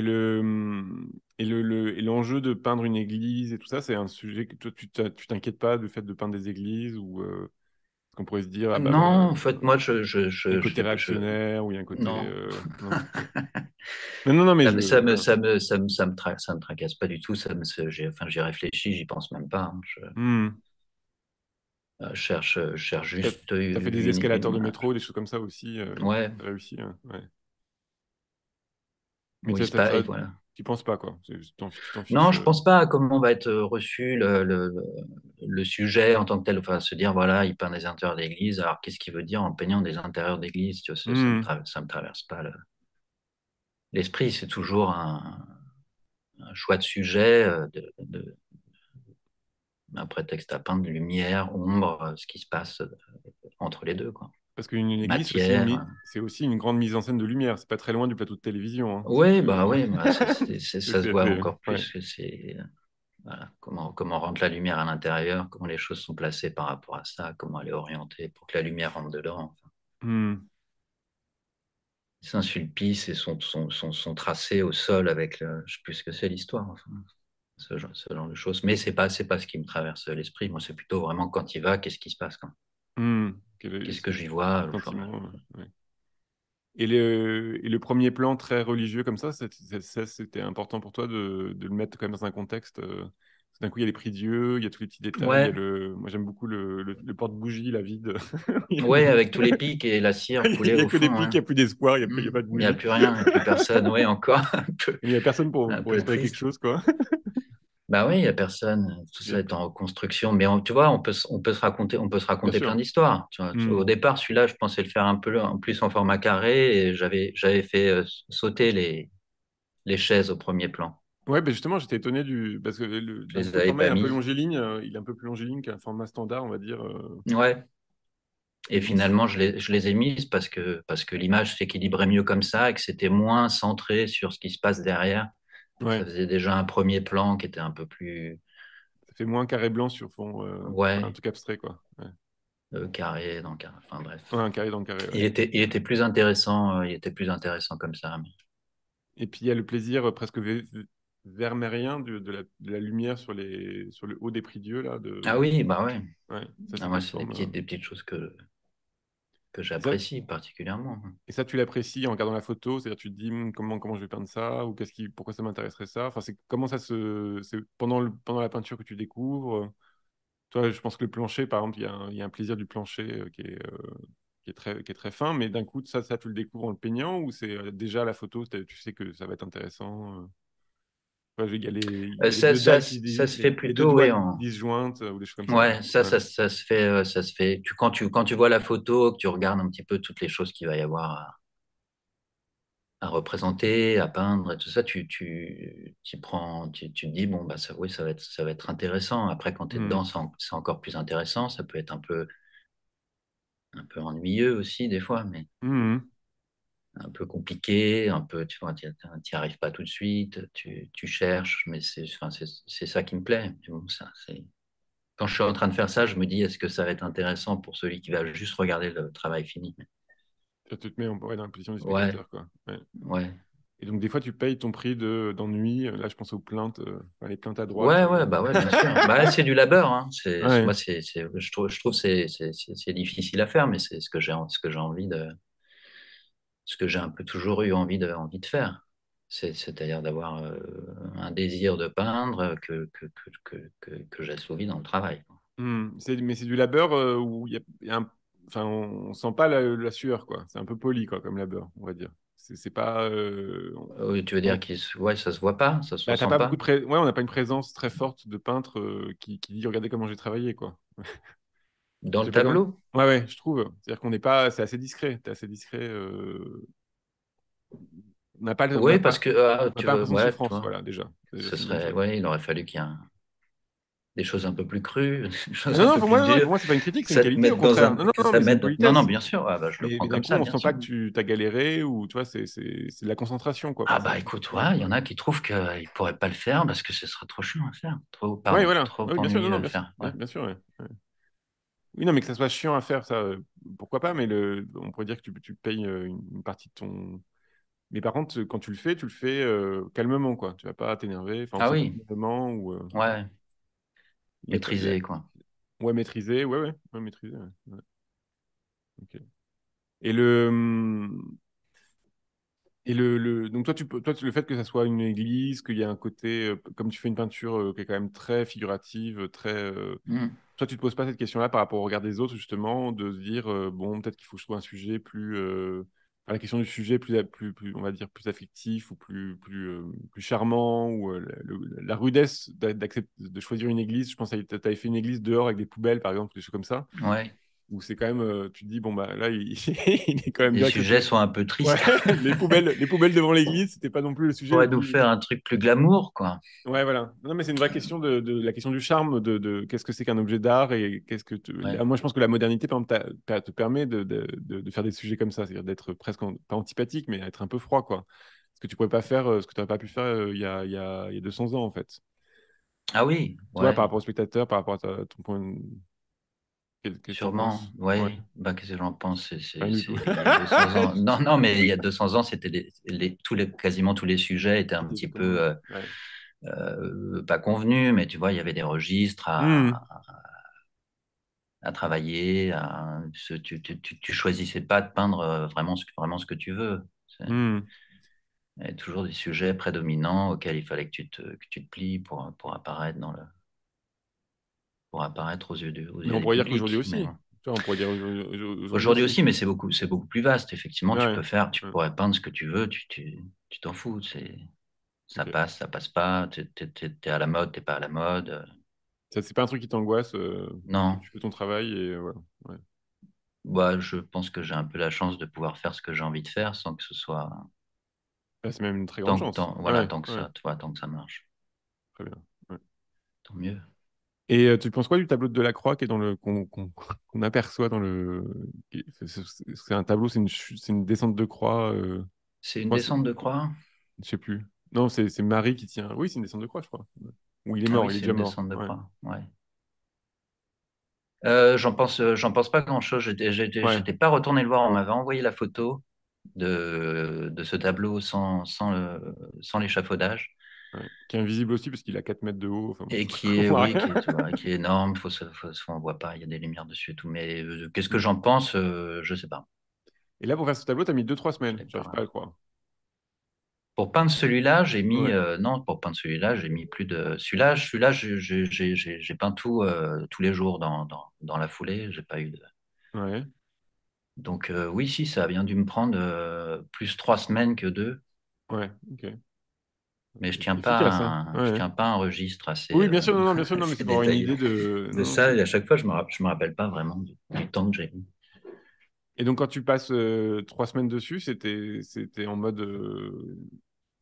et l'enjeu de peindre une église et tout ça, c'est un sujet que toi, tu t'inquiètes pas du fait de peindre des églises ou qu'on pourrait se dire, ah bah Non, voilà, en fait, moi, il y a un côté réactionnaire ou il y a un côté. non. Non. Mais non, non, mais Ça je. me, ça me, Voilà. ça me, ça me, ça me tracasse pas du tout. Enfin, j'y réfléchis, j'y pense même pas, hein. Hmm. Je cherche T'as, juste t'as fait des escalators de métro, des choses comme ça aussi. Ouais, T'as réussi, hein, ouais. Mais oui, c'est pareil, voilà. tu penses pas, quoi. Tu t'en Non, fiches. je pense pas à comment va être reçu le sujet en tant que tel. Enfin, se dire, voilà, il peint des intérieurs d'église. Alors, qu'est-ce qu'il veut dire en peignant des intérieurs d'église? Tu vois, Hmm. ça me traverse pas l'esprit. C'est toujours un choix de sujet, un prétexte à peindre, lumière, ombre, ce qui se passe entre les deux, quoi. Parce qu'une église, Matière. c'est aussi une grande mise en scène de lumière. C'est pas très loin du plateau de télévision, hein. Oui, bah oui, bah, ça se voit C'est- encore ouais. plus que c'est voilà, comment rentre la lumière à l'intérieur, comment les choses sont placées par rapport à ça, comment elle est orientée pour que la lumière rentre dedans. Enfin, Hmm. c'est un sulpice et son tracé au sol avec je sais plus ce que c'est l'histoire, enfin, ce genre de choses. Mais c'est pas ce qui me traverse l'esprit. Moi, c'est plutôt vraiment quand il va, qu'est-ce qui se passe, quoi. Hmm. Qu'est-ce que j'y vois, Sentiment, ouais. Et le premier plan très religieux comme ça, c'était important pour toi de le mettre quand même dans un contexte. D'un coup, il y a les prie-dieu, il y a tous les petits détails. Ouais, Moi, j'aime beaucoup le porte-bougie, la vide. Il y a ouais, avec tous les pics et la cire il coulée y a au que des fond. pics, il Hein. n'y a plus d'espoir, il y a pas de Il n'y a bougie. plus rien, il n'y a plus personne. Oui, encore Mais il n'y a personne un pour peu espérer quelque triste. chose, quoi. Bah oui, il n'y a personne. Tout Il y a ça est pas- en reconstruction. Mais tu vois, on peut se Bien raconter plein sûr. d'histoires. Tu vois. Au Hmm. départ, celui-là, je pensais le faire un peu en plus en format carré et j'avais fait sauter les chaises au premier plan. Ouais, ben justement, j'étais étonné parce que Je d'un les coup, le avais format est pas un peu mis. longiligne. Il est un peu plus longiligne qu'un format standard, on va dire. Ouais. Et Mais bon, c'est- finalement, je les ai mises parce que l'image s'équilibrait mieux comme ça et que c'était moins centré sur ce qui se passe derrière. Ça ouais, faisait déjà un premier plan qui était un peu plus, ça fait moins carré blanc sur fond, enfin, un ouais, truc abstrait, quoi. Ouais. carré, donc, enfin bref. Ouais, un carré dans le carré, ouais. Il était il était plus intéressant comme ça. Et puis il y a le plaisir presque vermérien de la lumière sur le haut des prie-dieu, là. Ah oui, bah ouais. Ouais, ça, Ah, ça moi, c'est transforme. des petites choses que Et ça, j'apprécie particulièrement. et ça, tu l'apprécies en regardant la photo, c'est-à-dire tu te dis comment je vais peindre ça, ou pourquoi ça m'intéresserait ça. Enfin, comment c'est pendant la peinture que tu découvres. Toi, je pense que le plancher, par exemple, il y a un plaisir du plancher qui est très fin, mais d'un coup, tu le découvres en le peignant, ou c'est déjà la photo, tu sais que ça va être intéressant. Ouais, il y a les deux dalles Ça se il y a fait les deux plutôt, doigts oui. qui disjointent, ou des choses comme ça. Ouais, Ouais. ça se fait, ça se fait. Quand tu vois la photo, que tu regardes un petit peu toutes les choses qu'il va y avoir à représenter, à peindre et tout ça, tu te dis, bon, bah, ça, oui, ça va être intéressant. Après, quand tu es dedans, Hmm. c'est encore plus intéressant. Ça peut être un peu ennuyeux aussi, des fois, mais Hmm. un peu compliqué, un peu, tu vois, t'y arrives pas tout de suite, tu cherches, mais enfin, c'est ça qui me plaît. Mais bon, quand je suis en train de faire ça, je me dis, est-ce que ça va être intéressant pour celui qui va juste regarder le travail fini? Ça te met ouais, dans la position du Ouais, spectateur, quoi. Ouais. ouais. Et donc, des fois, tu payes ton prix d'ennui. Là, je pense aux plaintes, enfin, les plaintes à droite. Bah ouais, bien sûr. Bah, c'est du labeur, hein. Ouais. Moi, je trouve que c'est difficile à faire, mais c'est ce que j'ai envie ce que j'ai un peu toujours eu envie de faire. C'est-à-dire d'avoir un désir de peindre que j'assouvis dans le travail. Mais c'est du labeur où il y a enfin, on sent pas la sueur, quoi. C'est un peu poli, quoi, comme labeur, on va dire. C'est pas. Oui, tu veux dire On- que ouais, ça se voit pas, ça se Bah, t'as ressent pas beaucoup pas. ouais, on n'a pas une présence très forte de peintre qui dit regardez comment j'ai travaillé, quoi. Dans Je le sais pas comment. tableau? Ouais, ouais, je trouve. C'est-à-dire qu'on n'est pas. C'est assez discret. T'es assez discret. On n'a Oui, parce pas, que on n'a pas l'impression de ouais, tu souffrance, vois, voilà, déjà. ce C'est une bonne serait, chose. ouais, il aurait fallu qu'il y ait des choses un peu plus crues, des Ah choses non, un non, peu plus non, dures, pour moi, c'est pas une critique, que c'est une ça te qualité, au mette dans contraire. un, Non, non, que non, ça mais c'est une mette, non, non, politesse. bien sûr, ah, bah, je le Mais prends d'un comme coup, ça, on bien sent sûr. pas que tu as galéré ou, tu vois, c'est de la concentration, quoi. Enfin, Ah bah écoute, ouais, ouais, il y ouais. en a qui trouvent qu'ils ne pourraient pas le faire parce que ce serait trop chiant à faire, Ouais, pardon, voilà. trop Oui, bien sûr, non, ennuyeux non, à bien sûr. faire. Ouais. Ouais, bien sûr, ouais. Ouais. Oui, non, mais que ça soit chiant à faire, ça, pourquoi pas, mais on pourrait dire que tu payes une partie de ton. Mais par contre, quand tu le fais calmement, quoi. Tu vas pas t'énerver, enfin, on Ah sent pas oui, d'énervement ou ouais, il y a, il y a- maîtriser quoi. ouais, maîtriser, ouais, ouais, ouais, maîtriser, ouais. Ouais. Ok. Et le, donc toi, le fait que ça soit une église, qu'il y ait un côté, comme tu fais une peinture qui est quand même très figurative, très, Hmm. toi, tu te poses pas cette question-là par rapport au regard des autres, justement, de se dire, bon, peut-être qu'il faut que je trouve un sujet plus, enfin, la question du sujet on va dire, plus affectif ou plus charmant, ou la rudesse de choisir une église. Je pense que tu avais fait une église dehors avec des poubelles, par exemple, des choses comme ça, Ouais, où c'est quand même, tu te dis, bon, bah là, il est quand même les bien avec sujets sont un peu Ouais, tristes. les poubelles devant l'église, c'était pas non plus le On sujet le pourrait nous plus. faire un truc plus glamour quoi. Ouais, voilà. Non, mais c'est une vraie question la question du charme, de qu'est-ce que c'est qu'un objet d'art et Ouais. moi, je pense que la modernité, par exemple, te permet de faire des sujets comme ça, c'est-à-dire d'être presque, pas antipathique, mais être un peu froid, quoi. Ce que tu pourrais pas faire, ce que tu n'aurais pas pu faire il y a 200 ans, en fait. Ah oui, Tu vois, par ouais. rapport au spectateur, par rapport à ton point. Qu'est-ce que tu en Sûrement, penses? Ouais, ouais. Bah, qu'est-ce que j'en pense? rien du tout. Il y a 200 ans. Non, non, mais il y a 200 ans, c'était quasiment tous les sujets étaient un C'était petit totalement. peu, Ouais. pas convenus, mais tu vois, il y avait des registres Hmm. à travailler. Tu choisissais pas de peindre vraiment ce que tu veux. Hmm. Il y avait toujours des sujets prédominants auxquels il fallait que que tu te plies pour apparaître dans le. pour apparaître aux Mais on yeux du pourrait dire qu'aujourd'hui public. Mais aussi. Tu vois, on pourrait dire aujourd'hui aujourd'hui aussi. aussi, mais c'est beaucoup plus vaste. Effectivement, Ouais, tu ouais, pourrais peindre ce que tu veux, tu t'en fous. ok. Ça passe pas, t'es à la mode, t'es pas à la mode. Ça, c'est pas un truc qui t'angoisse. Non, Tu fais ton travail et voilà. Ouais. bah, je pense que j'ai un peu la chance de pouvoir faire ce que j'ai envie de faire sans que ce soit Là, c'est même une très grande chance. voilà, Ouais, ouais, tant que ça marche, très bien. Ouais. tant mieux. Et tu penses quoi du tableau de Delacroix qui est dans le qu'on aperçoit dans le c'est un tableau, c'est une descente de croix. C'est Je une crois, descente de croix? je sais plus. Non, c'est Marie qui tient. Oui, c'est une descente de croix, je crois. Ou il est Ah mort, oui, il est c'est déjà une mort. descente de Ouais, croix. Ouais. J'en pense pas grand-chose. ouais, J'étais pas retourné le voir. On m'avait envoyé la photo de ce tableau sans l'échafaudage. ouais. Qui est invisible aussi parce qu'il a 4 mètres de haut. Enfin, bon, Et qui on est, voit oui, rien. tu vois, qui est énorme. On voit pas, il y a des lumières dessus et tout. Mais qu'est-ce que Mm. j'en pense? Je sais pas. Et là, pour faire ce tableau, t'as mis 2, 3 semaines. Je l'ai J'arrive pas à pas. le croire. Pour peindre celui-là, Ouais, non, pour peindre celui-là, j'ai mis plus de celui-là, j'ai peint tout tous les jours dans la foulée. J'ai pas eu de. ouais, Donc oui, si, ça a bien dû me prendre plus 3 semaines que deux. ouais, ok. Mais C'est efficace, hein. je Ouais. tiens pas un registre assez, Oui, bien sûr, non, non, bien sûr, non, mais assez c'est pour avoir une détaillé idée de. de Non, non, ça. Et à chaque fois, je me rappelle pas vraiment du temps que j'ai mis. Et donc, quand tu passes 3 semaines dessus, c'était en mode.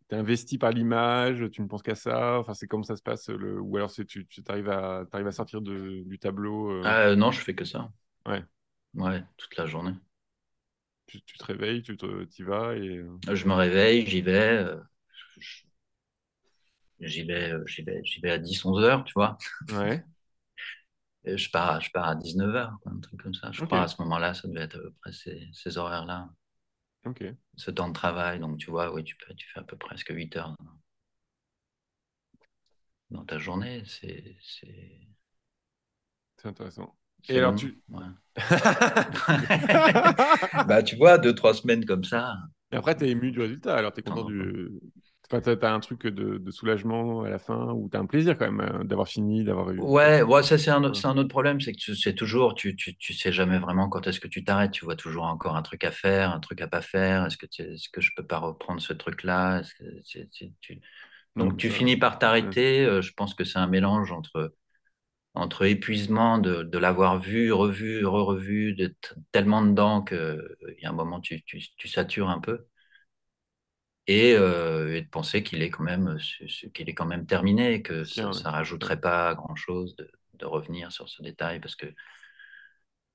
T'es investi par l'image, tu ne penses qu'à ça. Enfin, c'est comme ça se passe. Ou alors, tu t'arrives à sortir du tableau. Non, je fais que ça. Ouais. Ouais, toute la journée. Tu te réveilles, t'y vas et. Je me réveille, j'y vais. J'y vais à 10 11 heures, tu vois. Ouais. Et je pars à 19 heures, quoi, un truc comme ça. Je Ok. crois à ce moment-là, ça devait être à peu près ces horaires-là, Ok. ce temps de travail. Donc, tu vois, oui, tu fais à peu presque 8 heures dans ta journée. C'est intéressant. Et C'est alors, long. tu. Ouais. Bah, tu vois, 2 3 semaines comme ça, Et après, t'es ému du résultat. Alors, t'es t'en content as pas. du. Enfin, t'as un truc de soulagement à la fin ou t'as un plaisir quand même d'avoir fini, d'avoir eu. Ouais, ouais, ça Ouais. c'est un autre problème, c'est que tu sais toujours, tu sais jamais vraiment quand est-ce que tu t'arrêtes. Tu vois toujours encore un truc à faire, un truc à pas faire. Est-ce que je peux pas reprendre ce truc-là? Non, Donc mais tu ça. finis par Ouais. t'arrêter. Je pense que c'est un mélange entre épuisement de l'avoir vu, revu, re-revu, tellement dedans que il y a un moment tu satures un peu. Et de penser qu'il est quand même terminé, que C'est bien, ouais. ça Ouais. rajouterait pas grand-chose de revenir sur ce détail, parce que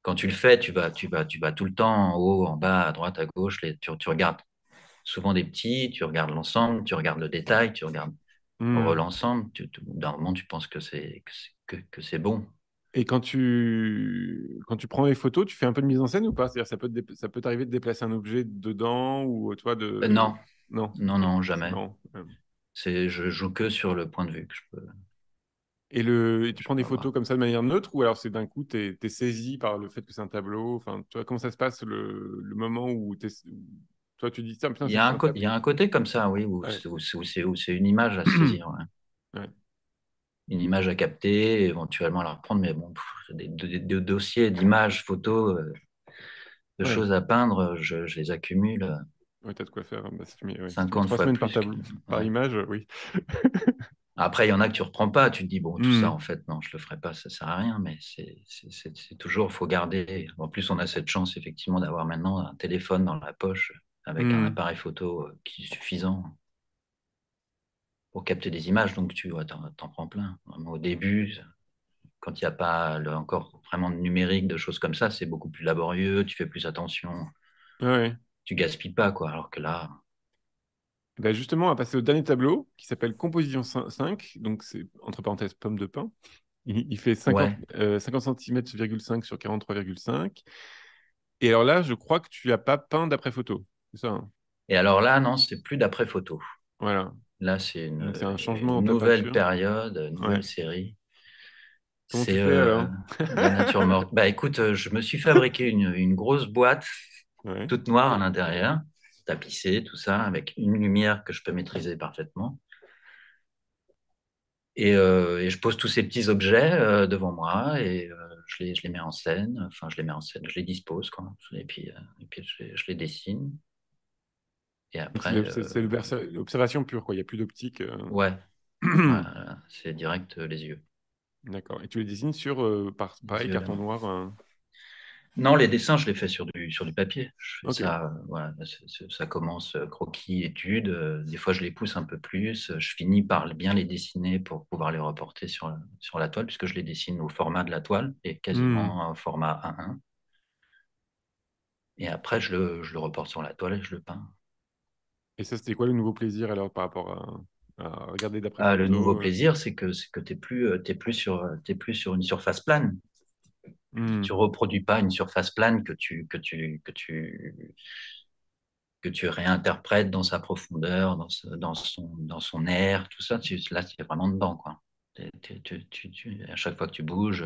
quand tu le fais, tu vas tout le temps en haut, en bas, à droite, à gauche, tu regardes souvent des petits, tu regardes l'ensemble, tu regardes le détail, tu regardes Hmm. l'ensemble, d'un moment tu penses que c'est bon. Et quand tu prends les photos, tu fais un peu de mise en scène ou pas? C'est-à-dire, ça peut t'arriver de déplacer un objet dedans ou, tu vois, de. Non, Non, non, ok, non, c'est jamais. marrant. Ouais. Je joue que sur le point de vue que Et tu je prends des peux photos avoir. comme ça de manière neutre ou alors c'est d'un coup, t'es saisi par le fait que c'est un tableau? Enfin, tu vois, comment ça se passe le moment où toi, tu dis, tiens, putain, ça, c'est un Il tableau. y a un côté comme ça, oui, Ouais. où c'est une image à saisir, ouais. Ouais. Une image à capter, éventuellement à la reprendre, mais bon, des dossiers d'images, photos, de Ouais. choses à peindre, je les accumule Ouais, t'as de quoi faire. Bah, si tu mets 50 trois fois semaines par plus que. tableau, par Ouais. image, oui. Après, il y en a que tu reprends pas, tu te dis, bon, tout ça, Hmm. en fait, non, je le ferai pas, ça sert à rien, mais c'est toujours, faut garder. En plus, on a cette chance, effectivement, d'avoir maintenant un téléphone dans la poche avec un Hmm. appareil photo qui est suffisant pour capter des images, donc ouais, t'en prends plein. Vraiment, au début, quand il n'y a pas encore vraiment de numérique, de choses comme ça, c'est beaucoup plus laborieux, tu fais plus attention, Ouais. tu gaspilles pas, quoi. Alors que là, Bah, justement, on va passer au dernier tableau qui s'appelle Composition 5. Donc, c'est entre parenthèses pomme de pin. Il fait ouais. 50 cm,5 sur 43,5. Et alors là, je crois que tu n'as pas peint d'après photo. C'est ça, hein. Et alors là, non, c'est plus d'après photo. Voilà. Là, c'est Donc, c'est un changement dans une ta nouvelle peinture. période, une Ouais. nouvelle série. Comment tu C'est fais alors? la nature morte. Bah écoute, je me suis fabriqué une grosse boîte Ouais. toute noire à l'intérieur, tapissée, tout ça, avec une lumière que je peux maîtriser parfaitement. Et je pose tous ces petits objets devant moi et je les mets en scène. Enfin, je les mets en scène, je les dispose, quoi. Et puis je les dessine. Et Donc après, c'est l'observation pure, quoi. Il n'y a plus d'optique. ouais, voilà, c'est direct les yeux. D'accord. Et tu les dessines sur, Les pareil, yeux, là. carton noir. Non, les dessins, je les fais sur du papier. Je fais Ok. ça, voilà, ça commence croquis, étude. Des fois, je les pousse un peu plus. Je finis par bien les dessiner pour pouvoir les reporter sur la toile, puisque je les dessine au format de la toile et Hmm. quasiment un format 1:1. Et après, je le reporte sur la toile et je le peins. Et ça, c'était quoi le nouveau plaisir alors par rapport à regarder d'après Ah, le nouveau photo? plaisir, c'est que t'es plus sur une surface plane. Tu Hmm. reproduis pas une surface plane que tu réinterprètes dans sa profondeur, dans son air, tout ça. Là, tu es vraiment dedans, quoi. À chaque fois que tu bouges,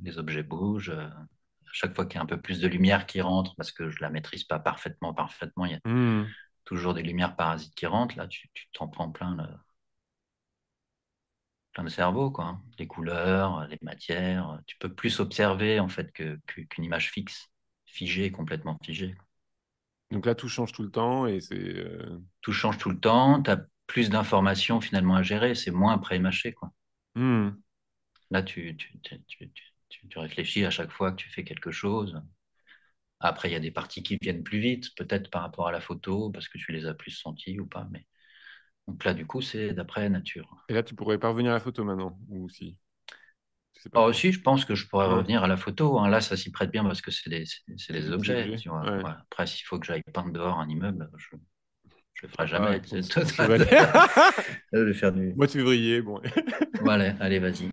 les objets bougent. À chaque fois qu'il y a un peu plus de lumière qui rentre, parce que je la maîtrise pas parfaitement, il y a Hmm. toujours des lumières parasites qui rentrent. Là, tu t'en prends plein le cerveau, quoi. Les couleurs, les matières. Tu peux plus observer, en fait, qu'une image fixe, figée, complètement figée. Donc là, tout change tout le temps et c'est. Tout change tout le temps, tu as plus d'informations finalement à gérer, c'est moins pré-mâché, quoi. Hmm. Là, tu réfléchis à chaque fois que tu fais quelque chose. Après, il y a des parties qui viennent plus vite, peut-être par rapport à la photo, parce que tu les as plus senties ou pas. Mais... Donc là, du coup, c'est d'après nature. Et là, tu pourrais pas revenir à la photo maintenant, ou si? Je sais pas Alors trop. aussi, je pense que je pourrais Ouais. revenir à la photo, hein. Là, ça s'y prête bien parce que c'est C'est des des petits objets, objets. tu vois. Ouais. Voilà. Après, s'il faut que j'aille peindre dehors un immeuble, je le Ah ferai bah, jamais. avec C'est ton total. chevalet. Je vais faire du... Mois de février, bon. Voilà, allez, vas-y.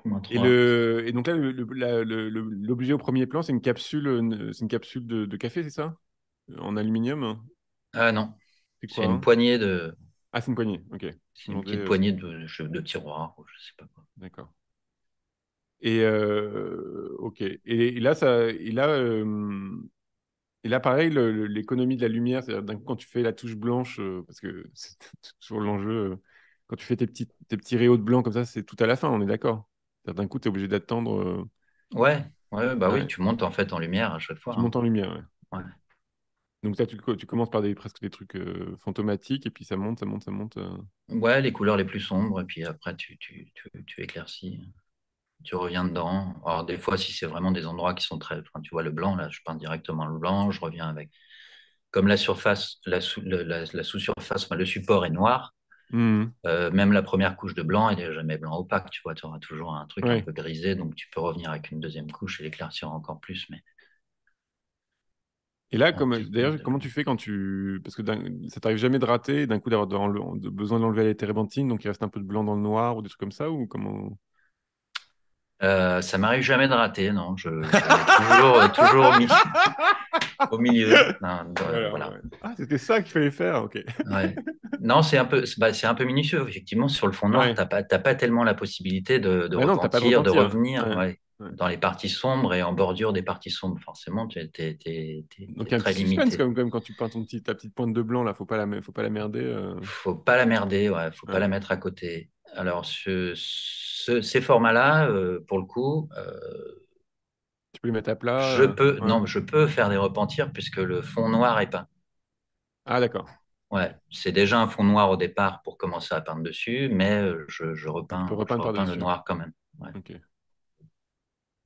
Moins Et, 3. et donc là, l'objet au premier plan, c'est une capsule de café, c'est ça? En aluminium? Ah non, C'est c'est quoi, une hein? poignée de, Ah, c'est une poignée, ok. Je me c'est une demandais, petite poignée de tiroirs, ou je sais pas quoi. d'accord. Et ok. Et là, pareil, l'économie de la lumière, c'est-à-dire d'un coup, quand tu fais la touche blanche, parce que c'est toujours l'enjeu, quand tu fais tes petits rayons de blanc comme ça, c'est tout à la fin, on est d'accord. C'est-à-dire d'un coup, tu es obligé d'attendre. Ouais, ouais, bah oui, Ouais, tu montes en fait en lumière à chaque fois, tu montes hein. en lumière, ouais. Ouais. Donc là, tu commences par presque des trucs fantomatiques, et puis ça monte, ça monte, ça monte. Ouais, les couleurs les plus sombres, et puis après tu éclaircis, tu reviens dedans. Alors des fois, si c'est vraiment des endroits qui sont très, enfin, tu vois le blanc, là, je peins directement le blanc, je reviens avec. Comme la surface, la sous-surface, enfin, le support est noir, Mhm. même la première couche de blanc, elle n'est jamais blanc opaque, tu vois, tu auras toujours un truc un Ouais. peu grisé, donc tu peux revenir avec une deuxième couche et l'éclaircir encore plus, mais Et là, tu d'ailleurs, comment tu fais quand tu. Parce que ça t'arrive jamais de rater, et d'un coup d'avoir besoin d'enlever la térébenthine, donc il reste un peu de blanc dans le noir ou des trucs comme ça, ou comment. Ça m'arrive jamais de rater, non. Je mets toujours au milieu. Non, Voilà, voilà. ouais. Ah, c'était ça qu'il fallait faire, ok. Ouais. Non, c'est un peu minutieux. Effectivement, sur le fond noir, Ouais. t'as pas tellement la possibilité de Bah non, t'as pas de repentir, de repentir. revenir. Ouais. Ouais. Ouais. Dans les parties sombres et en bordure des parties sombres, forcément, Donc il t'es y a un très petit suspense limité. quand même quand tu peins ta petite pointe de blanc là, faut pas la merder. Faut pas la merder, ouais. Faut pas Ouais. la mettre à côté. Alors, ces formats-là, pour le coup, Tu peux les mettre à plat. Ouais. non, je peux faire des repentirs puisque le fond noir est peint. Ah d'accord. Ouais, c'est déjà un fond noir au départ pour commencer à peindre dessus, mais Donc tu peux je repeindre repeins le par-dessus. noir quand même. Ouais. Ok.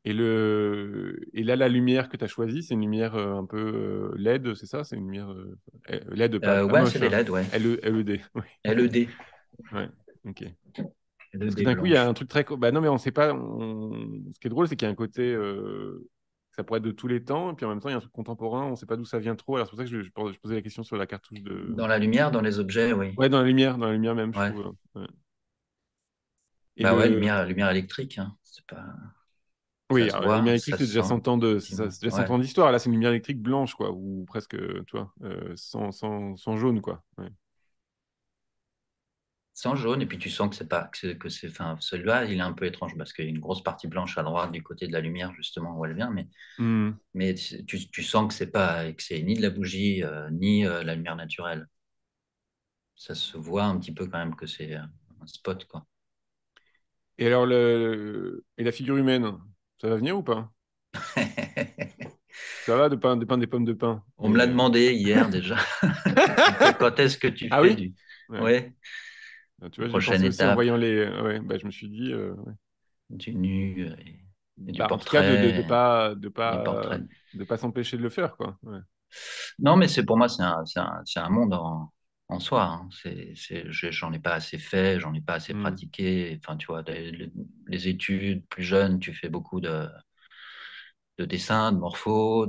Et là, la lumière que tu as choisie, c'est une lumière un peu LED, c'est ça? C'est une lumière LED, pas Ouais, c'est moche, des hein. LED, ouais. LED. Oui. LED, Ouais. Ok. Parce que LED d'un coup, il y a un blanche. truc très. Bah non, mais on sait pas. Ce qui est drôle, c'est qu'il y a un côté. Ça pourrait être de tous les temps, et puis en même temps, il y a un truc contemporain, on sait pas d'où ça vient trop. Alors c'est pour ça que je posais la question sur la cartouche de. Dans la lumière, dans les objets, oui. Ouais, dans la lumière même, je Ouais. trouve. Ouais. Et Bah ouais, le. lumière électrique, hein. C'est pas, Oui, ça se alors, la lumière voit, électrique, ça se sent. c'est ça, Effectivement. c'est déjà 100 Ouais. ans d'histoire. Là, c'est une lumière électrique blanche, quoi, ou presque, tu vois, sans jaune, quoi. Ouais. Sans jaune, et puis tu sens que enfin, celui-là, il est un peu étrange parce qu'il y a une grosse partie blanche à droite du côté de la lumière, justement, où elle vient, Hmm. mais tu sens que c'est ni de la bougie, ni la lumière naturelle. Ça se voit un petit peu quand même que c'est un spot, quoi. Et alors, et la figure humaine, ça va venir ou pas? Ça va de peindre des pommes de pin. On me l'a demandé hier déjà. Quand est-ce que tu Ah fais oui? du... Ouais. Ouais, Ah, tu vois, j'ai prochaine pensé aussi en étape, voyant les. Ouais, bah, je me suis dit. Ouais. du nu et du Bah, en tout cas, portrait, et portrait. de pas s'empêcher de le faire, quoi. Ouais. Non, mais pour moi, c'est un monde en soi, hein. J'en ai pas assez fait, j'en ai pas assez Hmm. pratiqué. Enfin, tu vois, les études, plus jeune, tu fais beaucoup de dessin, de morpho,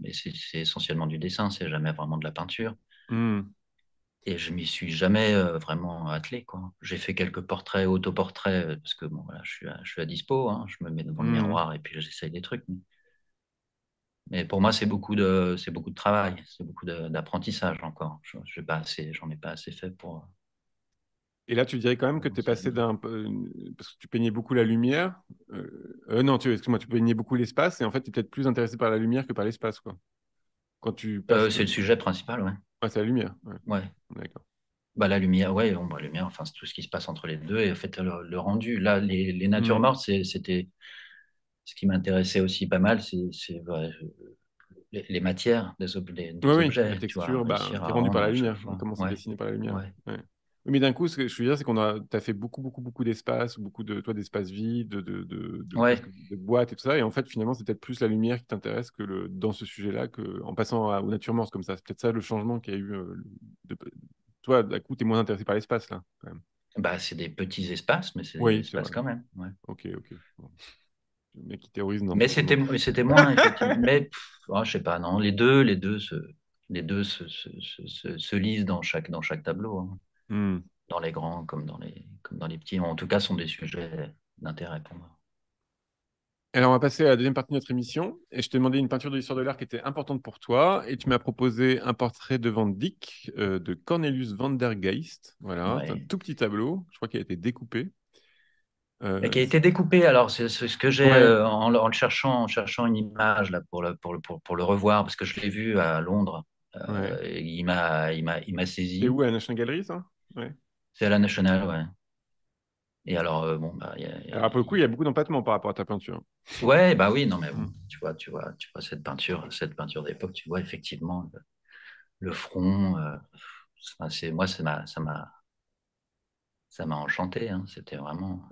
mais c'est essentiellement du dessin, c'est jamais vraiment de la peinture. Hmm. Et je m'y suis jamais vraiment attelé, quoi. J'ai fait quelques portraits, autoportraits, parce que bon, voilà, je suis à dispo, hein. Je me mets devant le Hmm. miroir et puis j'essaye des trucs. Mais pour moi, c'est beaucoup de travail, c'est beaucoup d'apprentissage encore. J'en ai pas assez fait Et là, tu dirais quand même que tu es avancer passé là-dedans. parce que tu peignais beaucoup la lumière. Non, excuse-moi, tu peignais beaucoup l'espace et en fait, tu es peut-être plus intéressé par la lumière que par l'espace, quoi. Quand tu passes C'est le sujet principal, ouais. Ouais, c'est la lumière. Ouais, Ouais. d'accord. Bah, la lumière, ouais, l'ombre, la lumière, enfin, c'est tout ce qui se passe entre les deux et en fait, le rendu. Là, les natures Hmm. mortes, c'était ce qui m'intéressait aussi pas mal, ouais, les matières Oui, des oui, la objets, tu vois, texture réussir qui est à rendue par rendre la à chaque lumière. fois. Comment c'est Ouais, dessiné par la lumière. ouais, Ouais. Oui, mais d'un coup, ce que je veux dire, c'est qu'on a, t'as fait beaucoup, beaucoup, beaucoup d'espace, beaucoup de, toi, d'espace vide, presque ouais. de boîtes et tout ça. Et en fait, finalement, c'est peut-être plus la lumière qui t'intéresse dans ce sujet-là en passant aux natures mortes comme ça. C'est peut-être ça le changement qu'il y a eu. De- Toi, d'un coup, t'es moins intéressé par l'espace, là, quand même. Bah, c'est des petits espaces, mais c'est des Oui, c'est espaces vrai. quand même. Ouais. Ok, ok. Bon. Le mec qui terrorise Mais n'importe c'était moins, effectivement. Mais je sais pas, non. Les deux se lisent dans chaque tableau, hein. Hmm. Dans les grands comme dans les petits. En tout cas, sont des sujets d'intérêt pour moi. Alors, on va passer à la deuxième partie de notre émission. Et je t'ai demandé une peinture de l'histoire de l'art qui était importante pour toi. Et tu m'as proposé un portrait de Van Dyck de Cornelius van der Geest. Voilà, c'est un Ouais. tout petit tableau. Je crois qu'il a été découpé. Et qui a C'est- été découpé. Alors, c'est ce que j'ai ouais, en le cherchant, une image là, pour le revoir, parce que je l'ai vu à Londres. ouais. Et il m'a C'est saisi. où, à la National Gallery, ça? Ouais. C'est à la National, ouais. Et alors, bon, bah, Alors, pour le coup, il y a beaucoup d'empattement par rapport à ta peinture. ouais, bah oui, non, mais bon, Hmm. tu vois cette peinture d'époque, tu vois effectivement le front. Moi, ça m'a enchanté, hein. C'était vraiment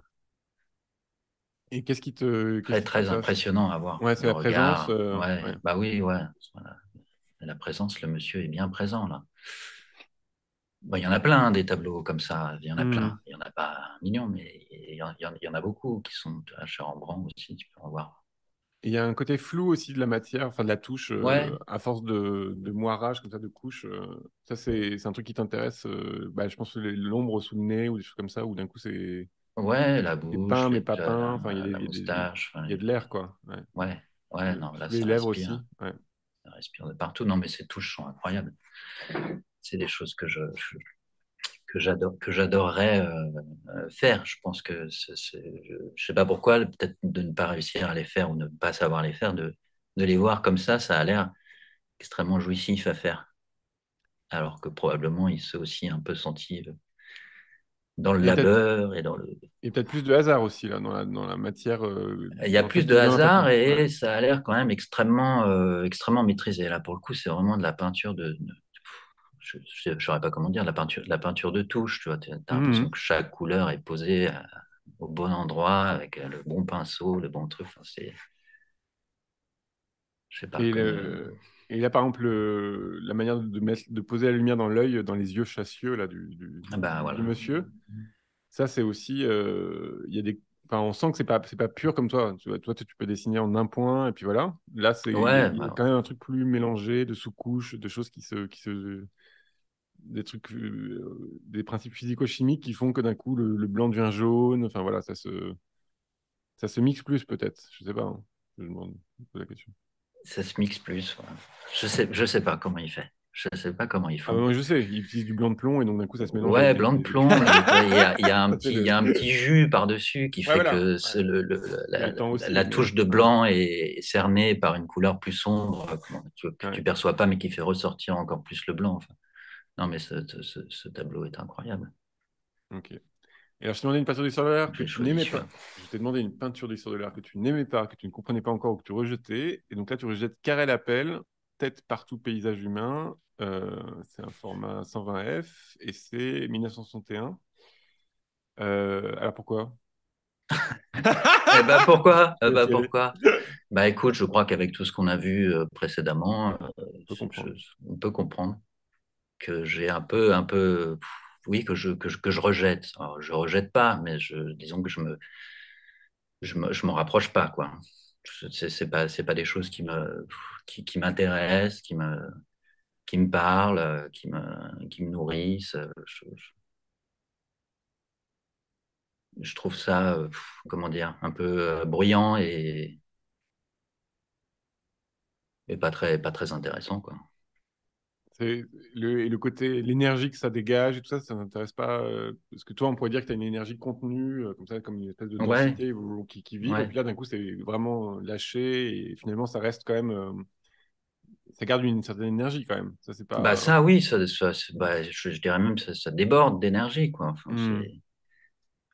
Et qu'est-ce très, qui te fait très ça? impressionnant à voir. Ouais, c'est Le la présence. regard, ouais, Ouais. bah oui, ouais. Voilà. La présence, le monsieur est bien présent là. Bon, il y en a plein, hein, des tableaux comme ça. Il y en a plein. Hmm. Il y en a pas un million, mais il y en a beaucoup qui sont chez Rembrandt aussi. Tu peux en voir. Il y a un côté flou aussi de la matière, enfin de la touche, Ouais, à force de moirage, comme ça, de couches. Ça, c'est un truc qui t'intéresse. Bah, je pense que l'ombre sous le nez ou des choses comme ça, où d'un coup, ouais, la c'est peint bouche, mais pas peint. Enfin, la moustache. Enfin, il y a de l'air, quoi. Ouais. ouais, ouais, non, là, Sous les ça lèvres respire. aussi. Ouais. Ça respire de partout. Non, mais ces touches sont incroyables. C'est des choses que j'adorerais faire. Je pense que je sais pas pourquoi, peut-être de ne pas réussir à les faire ou ne pas savoir les faire, de les voir comme ça a l'air extrêmement jouissif à faire. Alors que probablement il s'est aussi un peu senti dans le Il y a peut-être labeur et dans le. il y a peut-être plus de hasard aussi, là, dans la matière, Il y a dans plus cette de dans ta hasard peinture. Ouais. et ça a l'air quand même extrêmement maîtrisé. Là, pour le coup, c'est vraiment de la peinture je ne saurais pas comment dire, la peinture de touche. Tu vois, as l'impression Mhm. que chaque couleur est posée au bon endroit, avec le bon pinceau, le bon truc. Enfin, je sais pas, Et, comme. et là, par exemple, la manière de poser la lumière dans l'œil, dans les yeux chassieux là, Bah du voilà. monsieur. Ça, c'est aussi, il y a enfin, on sent que c'est pas pur comme toi. Tu vois, toi, tu peux dessiner en un point et puis voilà. Là, Ouais, il y a bah, quand même un truc plus mélangé de sous-couches, de choses des trucs, des principes physico-chimiques qui font que d'un coup, le blanc devient jaune. Enfin voilà, ça se mixe plus peut-être. Je sais pas, hein. Je demande, je pose la question. ça se mixe plus. Voilà. Je sais pas comment il fait. Je sais pas comment ils Ah bah font. moi, je sais, ils utilisent du blanc de plomb et donc d'un coup, ça se mélange avec Ouais, blanc de des... plomb, et tu vois, il y a un Ça, c'est petit, il y a un petit jus par-dessus qui Ouais, fait voilà. que Ouais. la, Irritant la- aussi, la mais... touche de Ouais. blanc est cernée par une couleur plus sombre que tu Ouais. perçois pas, mais qui fait ressortir encore plus le blanc. Enfin, non, mais ce tableau est incroyable. Ok. Et alors, je t'ai demandé une peinture d'histoire de l'art que J'ai tu choisi n'aimais celui-là. pas. Je t'ai demandé une peinture d'histoire de l'art que tu n'aimais pas, que tu ne comprenais pas encore ou que tu rejetais. Et donc là, tu rejettes Karel Appel, Tête partout, paysage humain. C'est un format 120 f et c'est 1961. Alors pourquoi? Eh ben pourquoi? Je te laisse y aller. Pourquoi? Bah écoute, je crois qu'avec tout ce qu'on a vu précédemment, On peut comprendre. on peut comprendre que j'ai un peu, oui, que je rejette. Alors, je rejette pas, mais disons que je m'en rapproche pas, quoi. C'est pas des choses qui m'intéressent, qui me parlent, qui me nourrissent. Je trouve ça, comment dire, un peu bruyant et pas très intéressant, quoi. C'est et le côté, l'énergie que ça dégage et tout ça, ça n'intéresse pas. Parce que toi, on pourrait dire que tu as une énergie contenue, comme ça, comme une espèce de Ouais, densité qui vibre. Et ouais. puis là, d'un coup, c'est vraiment lâché. Et finalement, ça reste quand même. Ça garde une certaine énergie quand même. Ça, c'est Bah pas. ça, oui, bah, je dirais même que ça déborde d'énergie, quoi. Enfin, Hmm,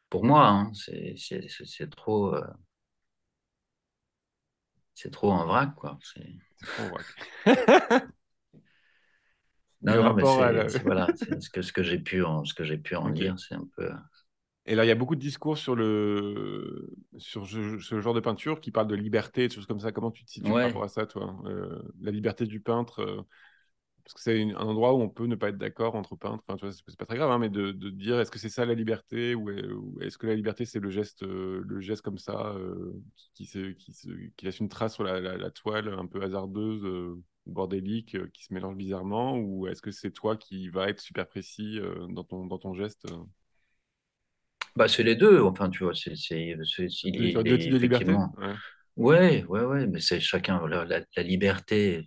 pour moi, hein, c'est trop en vrac, quoi. c'est trop en vrac. Et Non, le non, mais rapport à la. voilà, c'est ce que j'ai pu en Ok. lire, c'est un peu. Et là, il y a beaucoup de discours sur ce genre de peinture qui parle de liberté, de choses comme ça. Comment tu te situes par rapport Ouais, à ça, toi? La liberté du peintre, parce que c'est un endroit où on peut ne pas être d'accord entre peintres. Enfin, tu vois, c'est pas très grave, hein, mais de dire est-ce que c'est ça la liberté ou est-ce que la liberté c'est le geste comme ça qui laisse une trace sur la toile un peu hasardeuse, bordélique, qui se mélange bizarrement, ou est-ce que c'est toi qui va être super précis dans ton geste? bah c'est les deux. Enfin, tu vois, il Deux est types de liberté? effectivement. Ouais. Ouais, ouais, ouais, mais c'est chacun la liberté.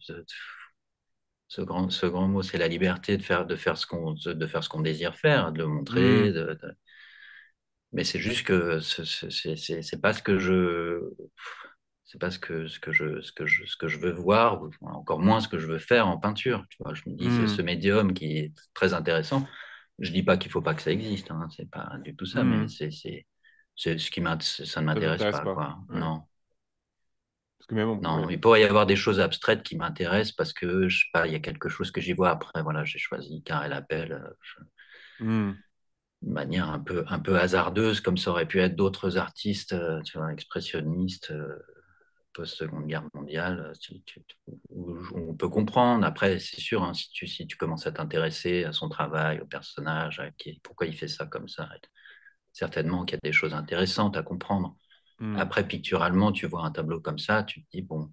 Ce grand mot, c'est la liberté de faire ce qu'on désire faire, de le montrer. Hmm, Mais c'est juste que c'est pas ce que c'est pas ce que je veux voir, ou encore moins ce que je veux faire en peinture. Tu vois, je me dis, c'est ce hmm, médium qui est très intéressant. Je dis pas qu'il faut pas que ça existe, hein, c'est pas du tout ça, mais hmm. c'est ce ça ne Ça m'intéresse t'intéresse pas, pas. quoi. Ouais. Non, Parce que même, non. ouais. Il pourrait y avoir des choses abstraites qui m'intéressent parce que, je sais pas, il y a quelque chose que j'y vois après. Voilà, j'ai choisi Karel Appel. Hmm, De manière un peu hasardeuse, comme ça aurait pu être d'autres artistes, tu vois, expressionnistes, post-Seconde Guerre mondiale, où on peut comprendre. Après, c'est sûr, hein, si tu commences à t'intéresser à son travail, au personnage, pourquoi il fait ça comme ça, certainement qu'il y a des choses intéressantes à comprendre. hmm. Après, picturalement, tu vois un tableau comme ça, tu te dis, bon,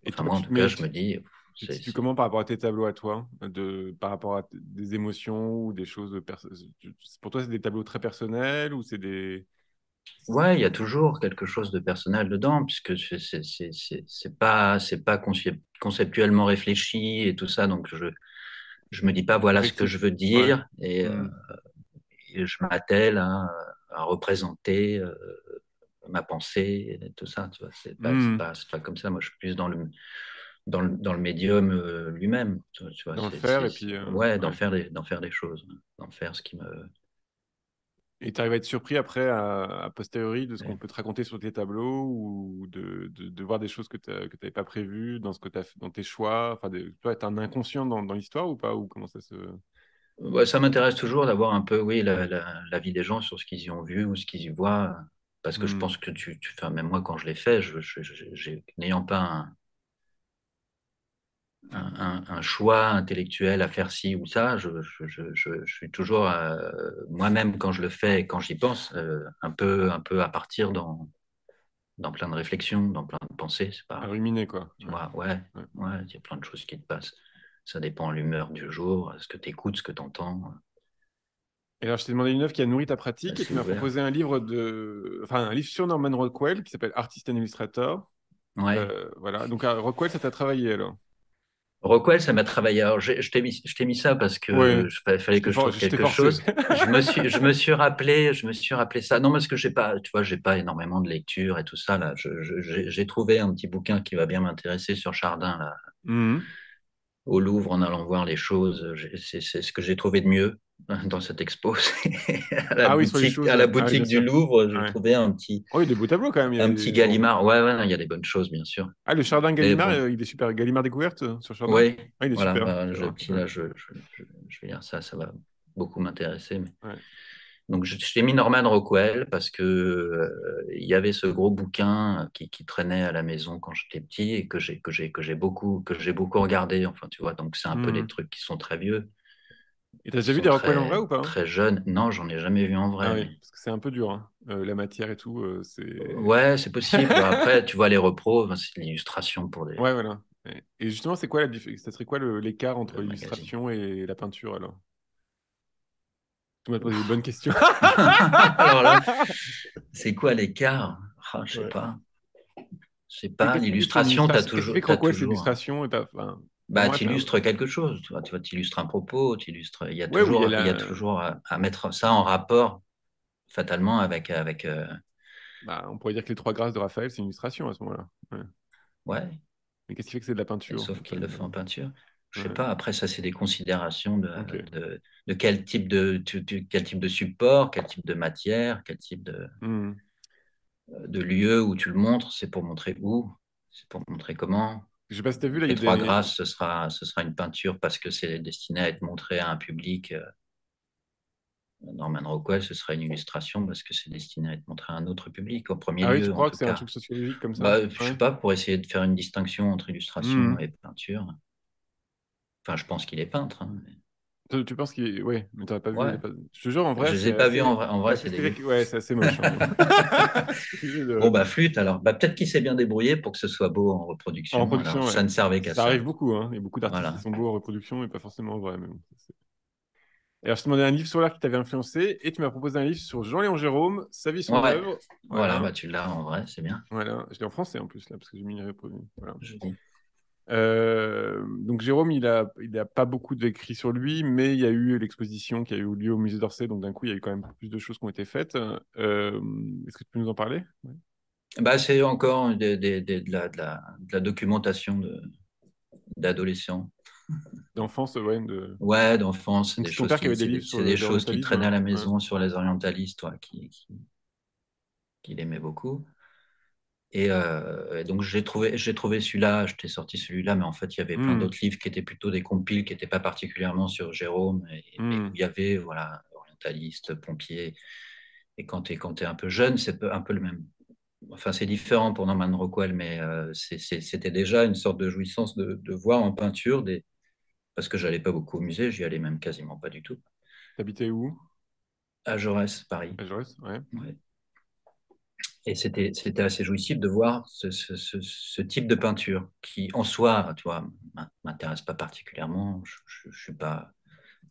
Et enfin toi, moi en tout cas, je me dis, tu te c'est, situes c'est- comment par rapport à tes tableaux à toi, par rapport à des émotions ou des choses pour toi, c'est des tableaux très personnels ou c'est des. ouais, il y a toujours quelque chose de personnel dedans, puisque c'est pas conceptuellement réfléchi et tout ça, donc je me dis pas C'est voilà ce que je affectif. veux Ouais. dire Hmm, et je m'attelle à représenter ma pensée et tout ça, tu vois, hmm. c'est pas comme ça. Moi, je suis plus dans le médium lui-même, tu vois, Dans le faire et puis. ouais, Ouais. d'en faire des choses, d'en faire ce qui me. Et tu arrives à être surpris après, à posteriori, de ce qu'on peut te raconter sur tes tableaux ou de voir des choses que tu n'avais pas prévues dans ce que tu fait, dans tes choix. Enfin, toi, tu as un inconscient dans l'histoire ou pas? Ou comment ça se. Ouais, ça m'intéresse toujours d'avoir un peu, oui, la vie des gens sur ce qu'ils y ont vu ou ce qu'ils y voient, parce que je Hmm, pense que enfin, même moi, quand je l'ai fait, n'ayant pas un choix intellectuel à faire ci ou ça, je suis toujours, moi-même, quand je le fais et quand j'y pense, un peu à partir dans plein de réflexions, dans plein de pensées. C'est à pas, ruminer, quoi. tu Ouais. vois, ouais, Ouais. ouais, il y a plein de choses qui te passent. Ça dépend de l'humeur du jour, ce que tu écoutes, ce que tu entends. Et alors, je t'ai demandé une œuvre qui a nourri ta C'est pratique et tu assez m'as ouvert. proposé un livre sur Norman Rockwell qui s'appelle Artist and Illustrator. Ouais. Voilà. Donc, Rockwell, ça t'a travaillé alors? Rockwell, ça m'a travaillé. Alors, je t'ai mis ça parce Ouais. que fallait que je trouve Je t'ai quelque forcé. chose. Je me suis rappelé ça. Non, parce que j'ai pas, tu vois, j'ai pas énormément de lecture et tout ça, là. J'ai trouvé un petit bouquin qui va bien m'intéresser sur Chardin, là, Mhm. au Louvre, en allant voir les choses. C'est ce que j'ai trouvé de mieux. dans cette expo, c'est Ah oui, sur les à choses. la Ah oui, bien boutique du sûr. Louvre, j'ai Ouais. trouvé Oh, il y a des beaux tableaux quand même. Il y un avait petit bon. Gallimard. Ouais, ouais, non, il y a des bonnes choses, bien sûr. Ah, le Chardin Mais Gallimard, bon, il est super. Gallimard découverte sur Chardin? oui, Ah, il est voilà, super. bah, Tu vas voir. petit, Ouais. là, je vais lire ça, ça va beaucoup m'intéresser. Ouais. Donc, je t'ai mis Norman Rockwell parce que il y avait ce gros bouquin qui traînait à la maison quand j'étais petit et que j'ai beaucoup regardé. Enfin, tu vois, donc c'est un peu des Hmm. trucs qui sont très vieux, Et t'as qui déjà vu sont des Rockwell en vrai ou pas, hein? très jeunes. Non, j'en ai jamais vu en Ah vrai. oui, parce que c'est un peu dur, hein. La matière et tout, c'est. Ouais, c'est possible. Après, tu vois les repros, ben, c'est de l'illustration pour Ouais, voilà. Et justement, c'est quoi ça serait quoi l'écart le entre magazine. l'illustration et la peinture alors? Tu m'as posé des bonnes questions. Alors là, c'est quoi l'écart? Ah, je sais Ouais. pas. Je sais pas. Qu'est-ce qui fait que c'est une L'illustration, illustration? Qu'est-ce qui fait que t'as Rockwell c'est toujours. illustration et pas. Enfin, pour Bah, moi, tu illustres quelque chose. Tu vois, tu illustres un propos. ouais, oui, il y a Il y a la. toujours à mettre ça en rapport fatalement avec Bah, on pourrait dire que les Trois Grâces de Raphaël, c'est une illustration à ce moment-là. Ouais. ouais. Mais qu'est-ce qui fait que c'est de la peinture? Sauf qu'il le fait en peinture. Je sais Ouais. pas. Après, ça, c'est des considérations Ok. de quel type quel type de support, quel type de matière, quel type Hmm. de lieu où tu le montres. C'est pour montrer où, c'est pour montrer comment. Je sais pas si t'as vu, là, il y Les a Trois des. Grâces, ce sera une peinture parce que c'est destiné à être montré à un public. Norman Rockwell, ce sera une illustration parce que c'est destiné à être montré à un autre public, au premier Ah oui, tu lieu en crois que tout c'est un cas. truc sociologique comme ça? Bah, je Ouais. sais pas, pour essayer de faire une distinction entre illustration Hmm. et peinture. Enfin, je pense qu'il est peintre, hein, Tu penses qu'il est. Ouais, mais t'as pas vu. ouais. Je te jure, en vrai, Je les c'est ai pas vus assez. en vrai, c'est dégueu. Ouais, c'est assez moche, hein. Je suis obligé Bon, de. bah, flûte alors. Bah, peut-être qu'il s'est bien débrouillé pour que ce soit beau en En reproduction. Alors, reproduction, ça ouais. ne servait qu'à Ça ça. arrive beaucoup, hein. Il y a beaucoup d'artistes qui Voilà. sont beaux en reproduction, mais pas forcément en vrai. Mais bon, et alors, je te demandais un livre sur l'art qui t'avait influencé, et tu m'as proposé un livre sur Jean-Léon Gérôme, sa vie, son Ouais. œuvre. Voilà, Voilà. bah, tu l'as en vrai, c'est bien. Voilà. Je l'ai en français en plus, là, parce que j'ai mis les reproduits. Voilà. Je dis. Donc Jérôme, il a pas beaucoup d'écrits sur lui, mais il y a eu l'exposition qui a eu lieu au musée d'Orsay, donc d'un coup, il y a eu quand même plus de choses qui ont été faites. Est-ce que tu peux nous en parler? Ouais. Bah, c'est encore de la documentation d'adolescents. D'enfance, ouais. Ouais, d'enfance, Donc c'est ton père qui avait des livres sur c'est des choses qui l'orientalisme, traînaient à hein. la Ouais. maison sur les orientalistes, ouais, qu'il aimait beaucoup. Et donc j'ai trouvé celui-là, je t'ai sorti celui-là, mais en fait il y avait plein Hmm. d'autres livres qui étaient plutôt des compiles, qui n'étaient pas particulièrement sur Jérôme, mais où Hmm. il y avait voilà orientaliste, pompier. Et quand t'es un peu jeune, c'est un peu le même. Enfin c'est différent pour Norman Rockwell, mais c'était déjà une sorte de jouissance de voir en peinture parce que j'allais pas beaucoup au musée, j'y allais même quasiment pas du tout. T'habitais où? À Jaurès, Paris. À Jaurès, ouais. Ouais. Et c'était assez jouissif de voir ce type de peinture qui, en soi, tu vois, m'intéresse pas particulièrement. Je suis pas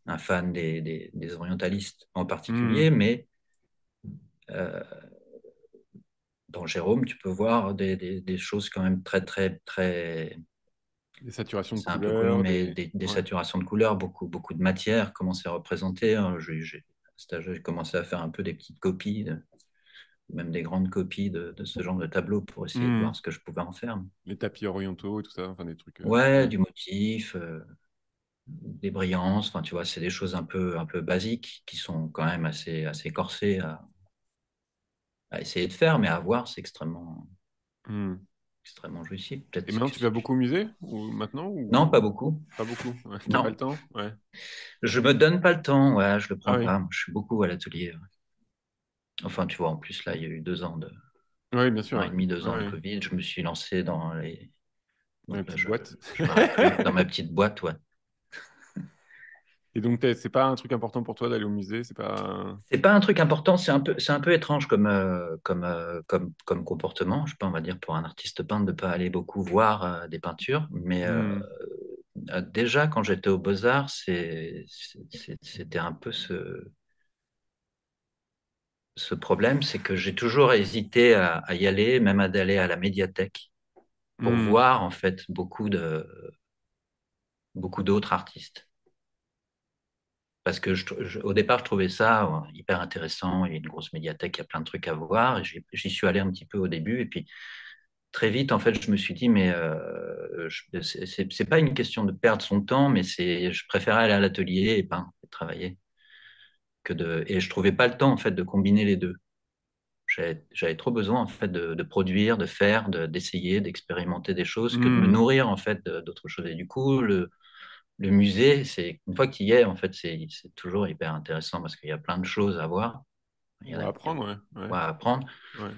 un fan des orientalistes en Hmm. particulier, mais euh, dans Jérôme, tu peux voir des choses quand même très. Des saturations de C'est un peu connu, couleurs, mais des. des Ouais. saturations de couleurs, beaucoup de matière, comment c'est représenté. Hein. À cet âge, j'ai commencé à faire un peu des petites copies même des grandes copies de ce genre de tableau pour essayer de Hmm. voir ce que je pouvais en faire. Les tapis orientaux et tout ça, enfin des trucs. Ouais, Ouais. du motif, des brillances, enfin tu vois, c'est des choses un peu basiques qui sont quand même assez corsées à essayer de faire, mais à voir, c'est Hmm. extrêmement jouissif. Et Peut-être maintenant, que tu vas beaucoup au musée ou maintenant non, pas ou beaucoup. pas beaucoup? Ouais. T'as pas le Non, temps? Ouais. je me donne pas le temps, ouais, je le Ah prends oui. pas. Moi, je suis beaucoup à l'atelier. Ouais. Enfin, tu vois, en plus, là, il y a eu Oui, bien sûr. un an et Ouais. demi, deux ans de Ouais, ouais. Covid. Je me suis lancé Dans les donc là, petites boîtes. je m'arrête plus, dans ma petite boîte, ouais. Et donc, c'est pas un truc important pour toi d'aller au musée, c'est pas. C'est pas un truc important, c'est un peu étrange comme comportement, je sais pas, on va dire pour un artiste peintre de pas aller beaucoup voir des peintures, mais Hmm. déjà quand j'étais aux Beaux-Arts, c'était un peu ce problème, c'est que j'ai toujours hésité à y aller, même à d'aller à la médiathèque pour Hmm. voir en fait beaucoup d'autres artistes. Parce que au départ, je trouvais ça hyper intéressant. Il y a une grosse médiathèque, il y a plein de trucs à voir. Et j'y suis allé un petit peu au début. Et puis, très vite, en fait, je me suis dit, mais c'est pas une question de perdre son temps, mais je préférais aller à l'atelier et peindre et travailler. Et je trouvais pas le temps en fait de combiner les deux. J'avais trop besoin en fait de produire, de faire, d'essayer, d'expérimenter des choses que de me Hmm. nourrir en fait d'autres choses. Et du coup, le musée, c'est une fois qu'il y est, en fait, c'est toujours hyper intéressant parce qu'il y a plein de choses à voir. On va Il y a apprendre, beaucoup ouais. Ouais, à apprendre. ouais.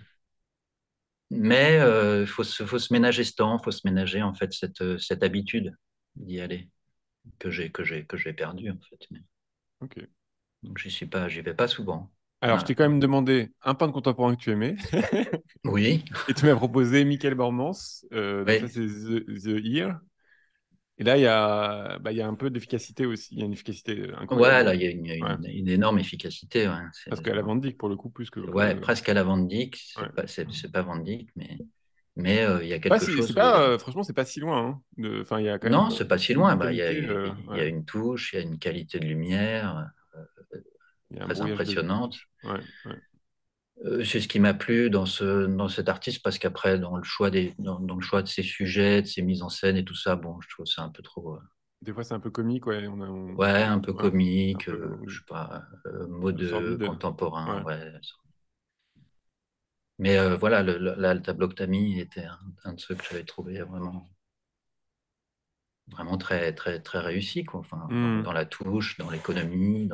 Mais il faut se ménager ce temps, il faut se ménager en fait cette habitude d'y aller que j'ai perdu en fait. Ok. Donc j'y vais pas souvent. Alors, je t'ai Voilà. quand même demandé un peintre contemporain que tu aimais. Oui, Et tu m'as proposé Michael Bormans. Donc, ça, oui. c'est The Ear. Et là, il y a un peu d'efficacité aussi. Il y a une efficacité incroyable. Ouais, là, il y a Ouais. une énorme efficacité. Ouais. Parce qu'à la Van Dyck, pour le coup, plus que. Ouais, presque à la Van Dyck. Ouais. C'est pas Van Dyck, mais il y a Pas quelque si, c'est chose. pas, franchement, c'est pas si loin, hein. Enfin, il y a quand même Non, c'est pas si une loin. Bah, qualité. il y Ouais. a une touche, il y a une qualité de lumière Il y a un très brouillage de impressionnante. touche. Ouais, ouais. C'est ce qui m'a plu dans cet artiste parce qu'après, dans le choix de ses sujets, de ses mises en scène et tout ça, bon, je trouve ça un peu trop, Des fois, c'est un peu comique, ouais. ouais, un peu Ouais. Un comique, peu je sais pas, mode sordide. contemporain, Ouais. ouais. Mais voilà, là, le tableau que tu as mis était un de ceux que j'avais trouvé vraiment très, très, très réussi, quoi. Enfin, Hmm. dans la touche, dans l'économie,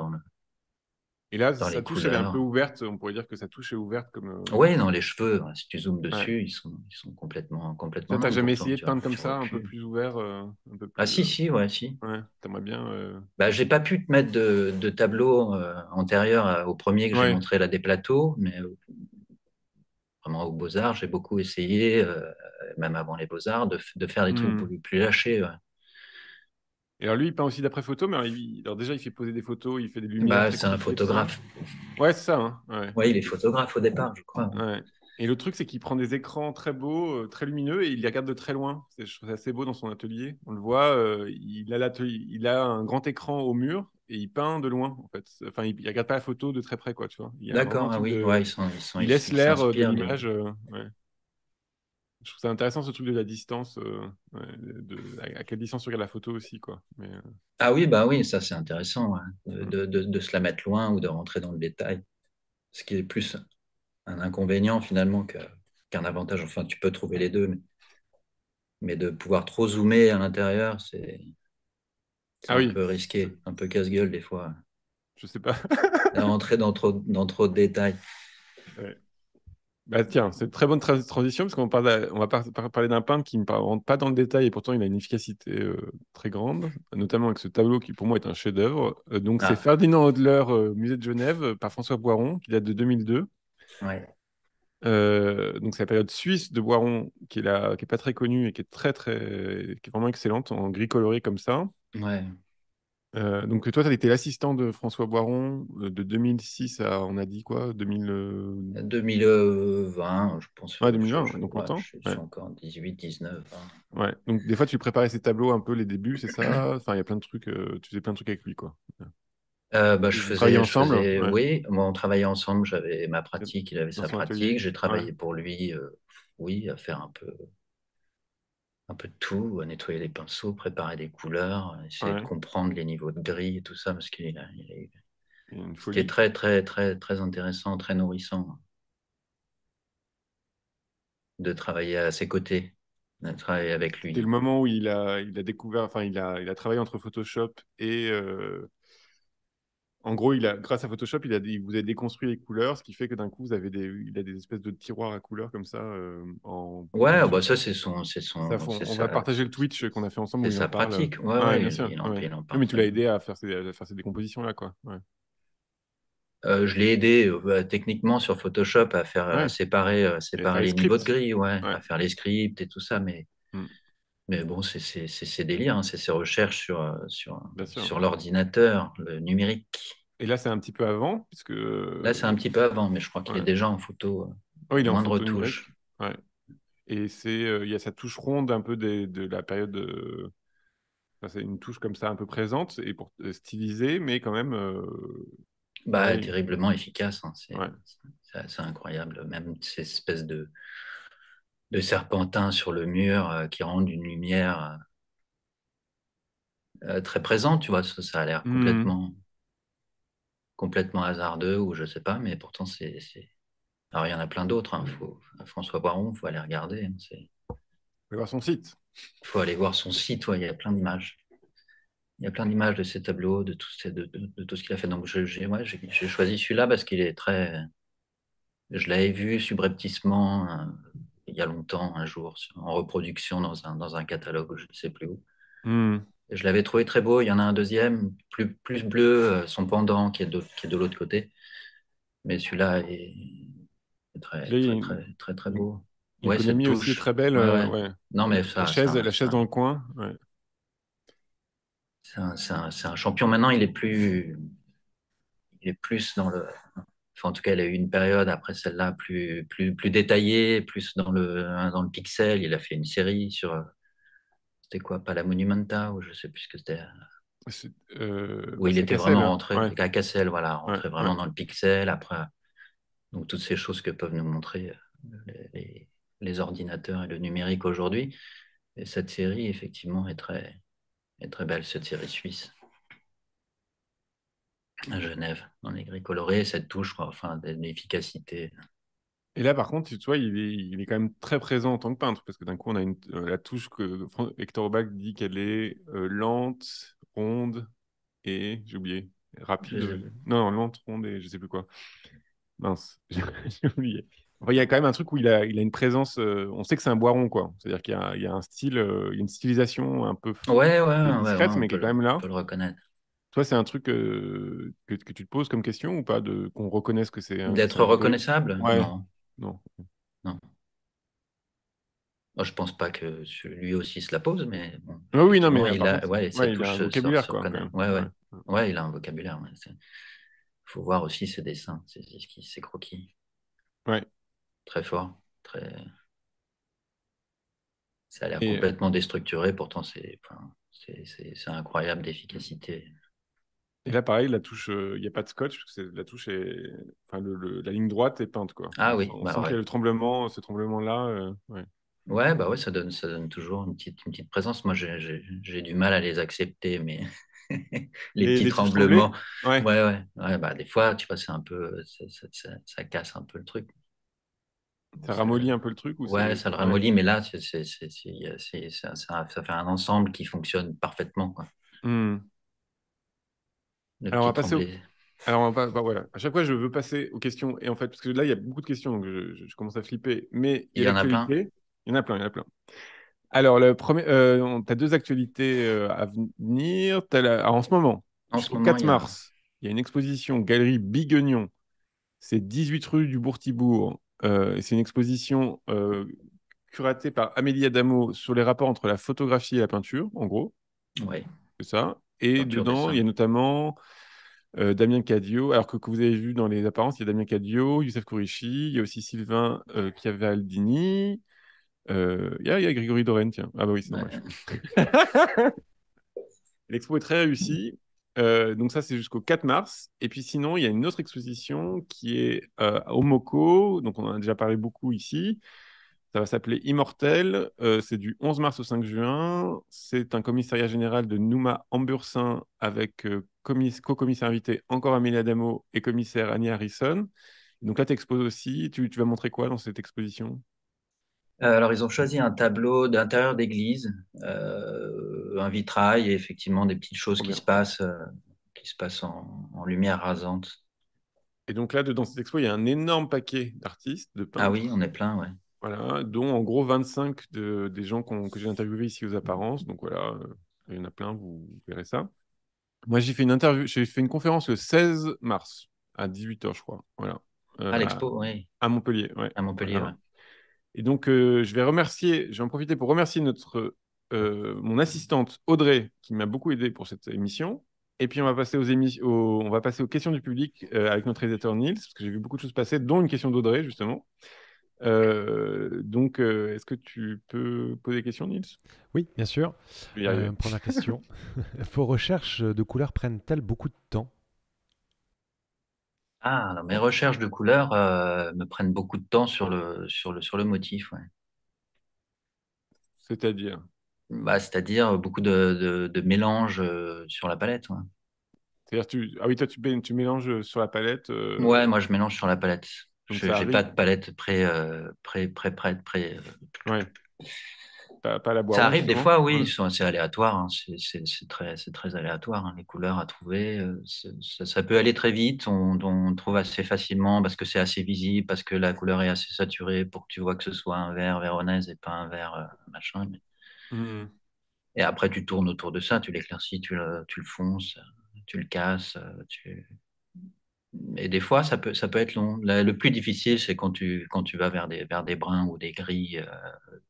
Et là, dans sa les touche, elle est un peu couleurs. ouverte. On pourrait dire que sa touche est ouverte comme. Oui, dans les cheveux, ouais, si tu zoomes Ouais. dessus, ils sont Ça, complètement t'as longs. jamais Pourtant, essayé de peindre comme tu ça, un peu recules. plus ouvert, un peu Ah plus. si, si, ouais, si. Ouais, t'aimerais bien. Bah, j'ai pas pu te mettre de tableau antérieur au premier que j'ai Ouais. montré là des plateaux, mais vraiment aux Beaux-Arts, j'ai beaucoup essayé, même avant les Beaux-Arts, de faire des trucs Hmm. plus lâchés. Ouais. Et alors lui, il peint aussi d'après photo, mais alors déjà, il fait poser des photos, il fait des lumières Bah, très c'est un compliquées, tout ça. photographe. Ouais, c'est ça, hein. Ouais. Oui, il est photographe au départ, je crois. Ouais. Et le truc, c'est qu'il prend des écrans très beaux, très lumineux, et il les regarde de très loin. Je trouve ça assez beau dans son atelier. On le voit, il a un grand écran au mur, et il peint de loin, en fait. Enfin, il regarde pas la photo de très près, quoi, tu vois. Il y a vraiment un D'accord, ah truc oui, ouais, de... Il laisse ils l'air de s'inspirent l'image. Ouais. Je trouve ça intéressant, ce truc de la distance, ouais, à quelle distance tu regardes la photo aussi, quoi. Mais, Ah oui, bah oui, ça c'est intéressant, ouais, mm. de se la mettre loin ou de rentrer dans le détail. Ce qui est plus un inconvénient finalement qu'un avantage. Enfin, tu peux trouver les deux, mais de pouvoir trop zoomer à l'intérieur, c'est Ah un oui, peu risqué, un peu casse-gueule des fois. je sais pas. De rentrer dans trop de détails. Ouais. Bah, tiens, c'est une très bonne transition parce on va parler d'un peintre qui ne rentre pas dans le détail et pourtant il a une efficacité très grande, notamment avec ce tableau qui pour moi est un chef-d'œuvre. Donc c'est Ah, Ferdinand Hodler, Musée de Genève, par François Boiron, qui date de 2002. ouais, Donc c'est la période suisse de Boiron qui est pas très connue et qui est qui est vraiment excellente en gris coloré comme ça. ouais. Donc toi, tu as été l'assistant de François Boiron de 2006 à, on a dit quoi, 2000, 2020, je pense, ouais, 2020, ouais, donc ouais, longtemps. je Ouais. suis encore 18, 19, 20. Ouais. Donc des fois, tu préparais ces tableaux un peu les débuts, c'est ça? Enfin, il y a plein de trucs, tu faisais plein de trucs avec lui, quoi. Bah, Vous travaillez ensemble? Ouais. oui, moi, on travaillait ensemble, j'avais ma pratique, il avait Dans sa son atelier? pratique, j'ai Ouais. travaillé pour lui, oui, à faire un peu de tout, à nettoyer les pinceaux, préparer des couleurs, essayer de Ouais. comprendre les niveaux de gris et tout ça, parce Il y a une c'était folie. très, très, très, très intéressant, très nourrissant de travailler à ses côtés, de travailler avec C'était le lui. moment où il a découvert, enfin, il a travaillé entre Photoshop et, en gros, grâce à Photoshop, il vous a déconstruit les couleurs, ce qui fait que d'un coup, il a des espèces de tiroirs à couleurs comme ça, Ouais, dessus. bah ça, On va partager le Twitch qu'on a fait ensemble c'est où il en sa parle. pratique. Ouais, Ouais, ouais, bien sûr. Ouais. il en Oui, mais parle tu très l'as bien. aidé à faire ces décompositions-là, quoi. Ouais. Je l'ai aidé techniquement sur Photoshop Ouais. à Et faire séparer les les niveaux de scripts. gris, ouais, Ouais. à faire les scripts et tout ça, Mm. mais bon, c'est ses délires, hein, c'est ses recherches Bien sûr. sur l'ordinateur, le numérique. Et là, c'est un petit peu avant, puisque Là, c'est un petit peu avant, mais je crois qu'il est ouais. déjà en photo, Oh, il est en moindre photo numérique. touche. Ouais. Et il y a sa touche ronde un peu de la période. Enfin, c'est une touche comme ça un peu présente et pour styliser, mais quand même. Bah, Ouais. terriblement efficace, hein, Ouais. c'est assez incroyable. Même ces espèces de serpentins sur le mur qui rendent une lumière très présente, tu vois, ça a l'air Hmm. complètement hasardeux ou je sais pas, mais pourtant Alors il y en a plein d'autres. François Baron, faut aller regarder. Faut voir son site. Faut aller voir son site. Ouais, il y a plein d'images. Il y a plein d'images de ses tableaux, de tout ce qu'il a fait. Donc j'ai choisi celui-là parce qu'il est très. Je l'avais vu subrepticement il y a longtemps, un jour, en reproduction dans un catalogue, je ne sais plus où. Hmm. Et je l'avais trouvé très beau. Il y en a un deuxième, plus bleu, son pendant, qui est de l'autre côté. Mais celui-là est Puis là, très beau. Ouais, cette l'économie aussi est très touche. belle. Ouais, ouais. Ouais. Non, mais La chaise dans le coin. Ouais. c'est un champion. Maintenant, il est plus dans le. Enfin, en tout cas, il a eu une période après celle-là plus détaillée, plus dans le pixel. Il a fait une série sur. C'était quoi? Pas la Monumenta, ou je sais plus ce que c'était. Où il C'est était Cassel, vraiment hein. rentré, Ouais. à Cassel, voilà, Ouais. rentré Ouais. vraiment dans le pixel. Après, donc toutes ces choses que peuvent nous montrer les ordinateurs et le numérique aujourd'hui. Et cette série, effectivement, est très belle, cette série suisse, à Genève, dans les gris colorés, cette touche, quoi, enfin, d'efficacité. Et là, par contre, tu vois, il est quand même très présent en tant que peintre, parce que d'un coup, on a la touche que Hector Aubac dit qu'elle est lente, ronde et, j'ai oublié, Je rapide. sais Non, non, lente, ronde et je sais plus quoi. Mince, j'ai oublié. Enfin, il y a quand même un truc où il a une présence, on sait que c'est un boiron, quoi. C'est-à-dire il y a un style, il y a une stylisation un peu qui est ouais, discrète, mais qui est quand même on là. peut le reconnaître. Toi, c'est un truc que tu te poses comme question ou pas, qu'on reconnaisse que c'est D'être un Grégory? reconnaissable? Ouais, Non, non. non. Moi, je pense pas que lui aussi se la pose, mais bon, Ah oui, non, effectivement, mais par contre, sa ouais, il a touche un vocabulaire, se quoi, quand reconnaît. même. Ouais, ouais. Ouais. Ouais, il a un vocabulaire. Ouais. Faut voir aussi ses dessins, ses croquis. Ouais. Très fort. Ça a l'air Et, complètement déstructuré, pourtant c'est incroyable d'efficacité. et là, pareil, la touche, il n'y a pas de scotch, parce que la touche est. Enfin, la ligne droite est peinte, quoi. Ah oui, On bah sent qu'il y a ouais. le tremblement, ce tremblement-là. Ouais. Ouais, bah ouais, ça donne toujours une petite présence. Moi, j'ai du mal à les accepter, mais les petits Les touches tremblées? tremblements, Ouais. ouais, bah des fois, tu vois, c'est un peu, ça casse un peu le truc. Ça Ça- ramollit un peu le truc ou ouais, c'est. ça le Ouais. ramollit, mais là, ça fait un ensemble qui fonctionne parfaitement, quoi. Hmm. Le Alors, on petit va passer au. tremblé. Alors, bah, voilà. À chaque fois, je veux passer aux questions. Et en fait, parce que là, il y a beaucoup de questions, donc je commence à flipper. Mais il y Il a y en a plein? l'actualité. Il y en a plein, il y en a plein. Alors, le premier, tu as deux actualités à venir. Alors, en ce moment, En ce jusqu'au moment, 4 il y a. mars, il y a une exposition Galerie Biguignon. C'est 18 rue du Bourg-Thibourg. Et c'est une exposition curatée par Amélie Adamo sur les rapports entre la photographie et la peinture, en gros. Ouais, C'est ça. Et peinture, dedans, il y dessin. a notamment Damien Cadio. Alors que vous avez vu dans les apparences, il y a Damien Cadio, Youssef Kourichi, il y a aussi Sylvain Chiavaldini. Il y a Grégory Dorène, tiens. Ah bah oui, c'est dommage. Ouais. L'expo est très réussie. Donc ça, c'est jusqu'au 4 mars. Et puis sinon, il y a une autre exposition qui est au MoCo. Donc on en a déjà parlé beaucoup ici. Ça va s'appeler Immortel. C'est du 11 mars au 5 juin. C'est un commissariat général de Nouma Ambursin avec co-commissaire invité encore Amélie Adamo et commissaire Annie Harrison. Donc là, tu exposes aussi. Tu vas montrer quoi dans cette exposition? Alors, ils ont choisi un tableau d'intérieur d'église, un vitrail et effectivement des petites choses Trop bien. qui se passent en lumière rasante. Et donc là, dans cette expo, il y a un énorme paquet d'artistes, de Ah oui, peintres. on est plein, ouais. Voilà, dont en gros 25 des gens que j'ai interviewés ici aux apparences. Donc voilà, il y en a plein, vous verrez ça. Moi, j'ai fait une conférence le 16 mars à 18 h, je crois. Voilà. Ah, Euh, à, l'expo, oui, à Montpellier. Ouais. à Montpellier, ouais. Voilà. Et donc, je vais en profiter pour remercier mon assistante Audrey, qui m'a beaucoup aidé pour cette émission. Et puis, on va passer on va passer aux questions du public avec notre réalisateur Nils, parce que j'ai vu beaucoup de choses passer, dont une question d'Audrey, justement. Est-ce que tu peux poser des questions, Nils? Oui, bien sûr. Je vais y arriver. Première question. Vos recherches de couleurs prennent-elles beaucoup de temps? Ah, alors, mes recherches de couleurs me prennent beaucoup de temps sur le motif, ouais. C'est-à-dire, Bah, c'est-à-dire beaucoup de mélanges sur la palette, ouais. C'est-à-dire, ah oui, toi, tu mélanges sur la palette, Ouais, moi, je mélange sur la palette. donc Je ça n'ai pas arrive. de palette prête. Ouais, pas la Ça Boiron, arrive des justement. fois, Ouais. oui, c'est aléatoire, hein. C'est très aléatoire, hein, les couleurs à trouver. Ça peut aller très vite, on trouve assez facilement parce que c'est assez visible, parce que la couleur est assez saturée pour que tu vois que ce soit un vert véronèse et pas un vert machin. Mhm. Et après, tu tournes autour de ça, tu l'éclaircis, tu le fonces, tu le casses. Et des fois, ça peut être long. Le plus difficile, c'est quand tu vas vers des bruns ou des gris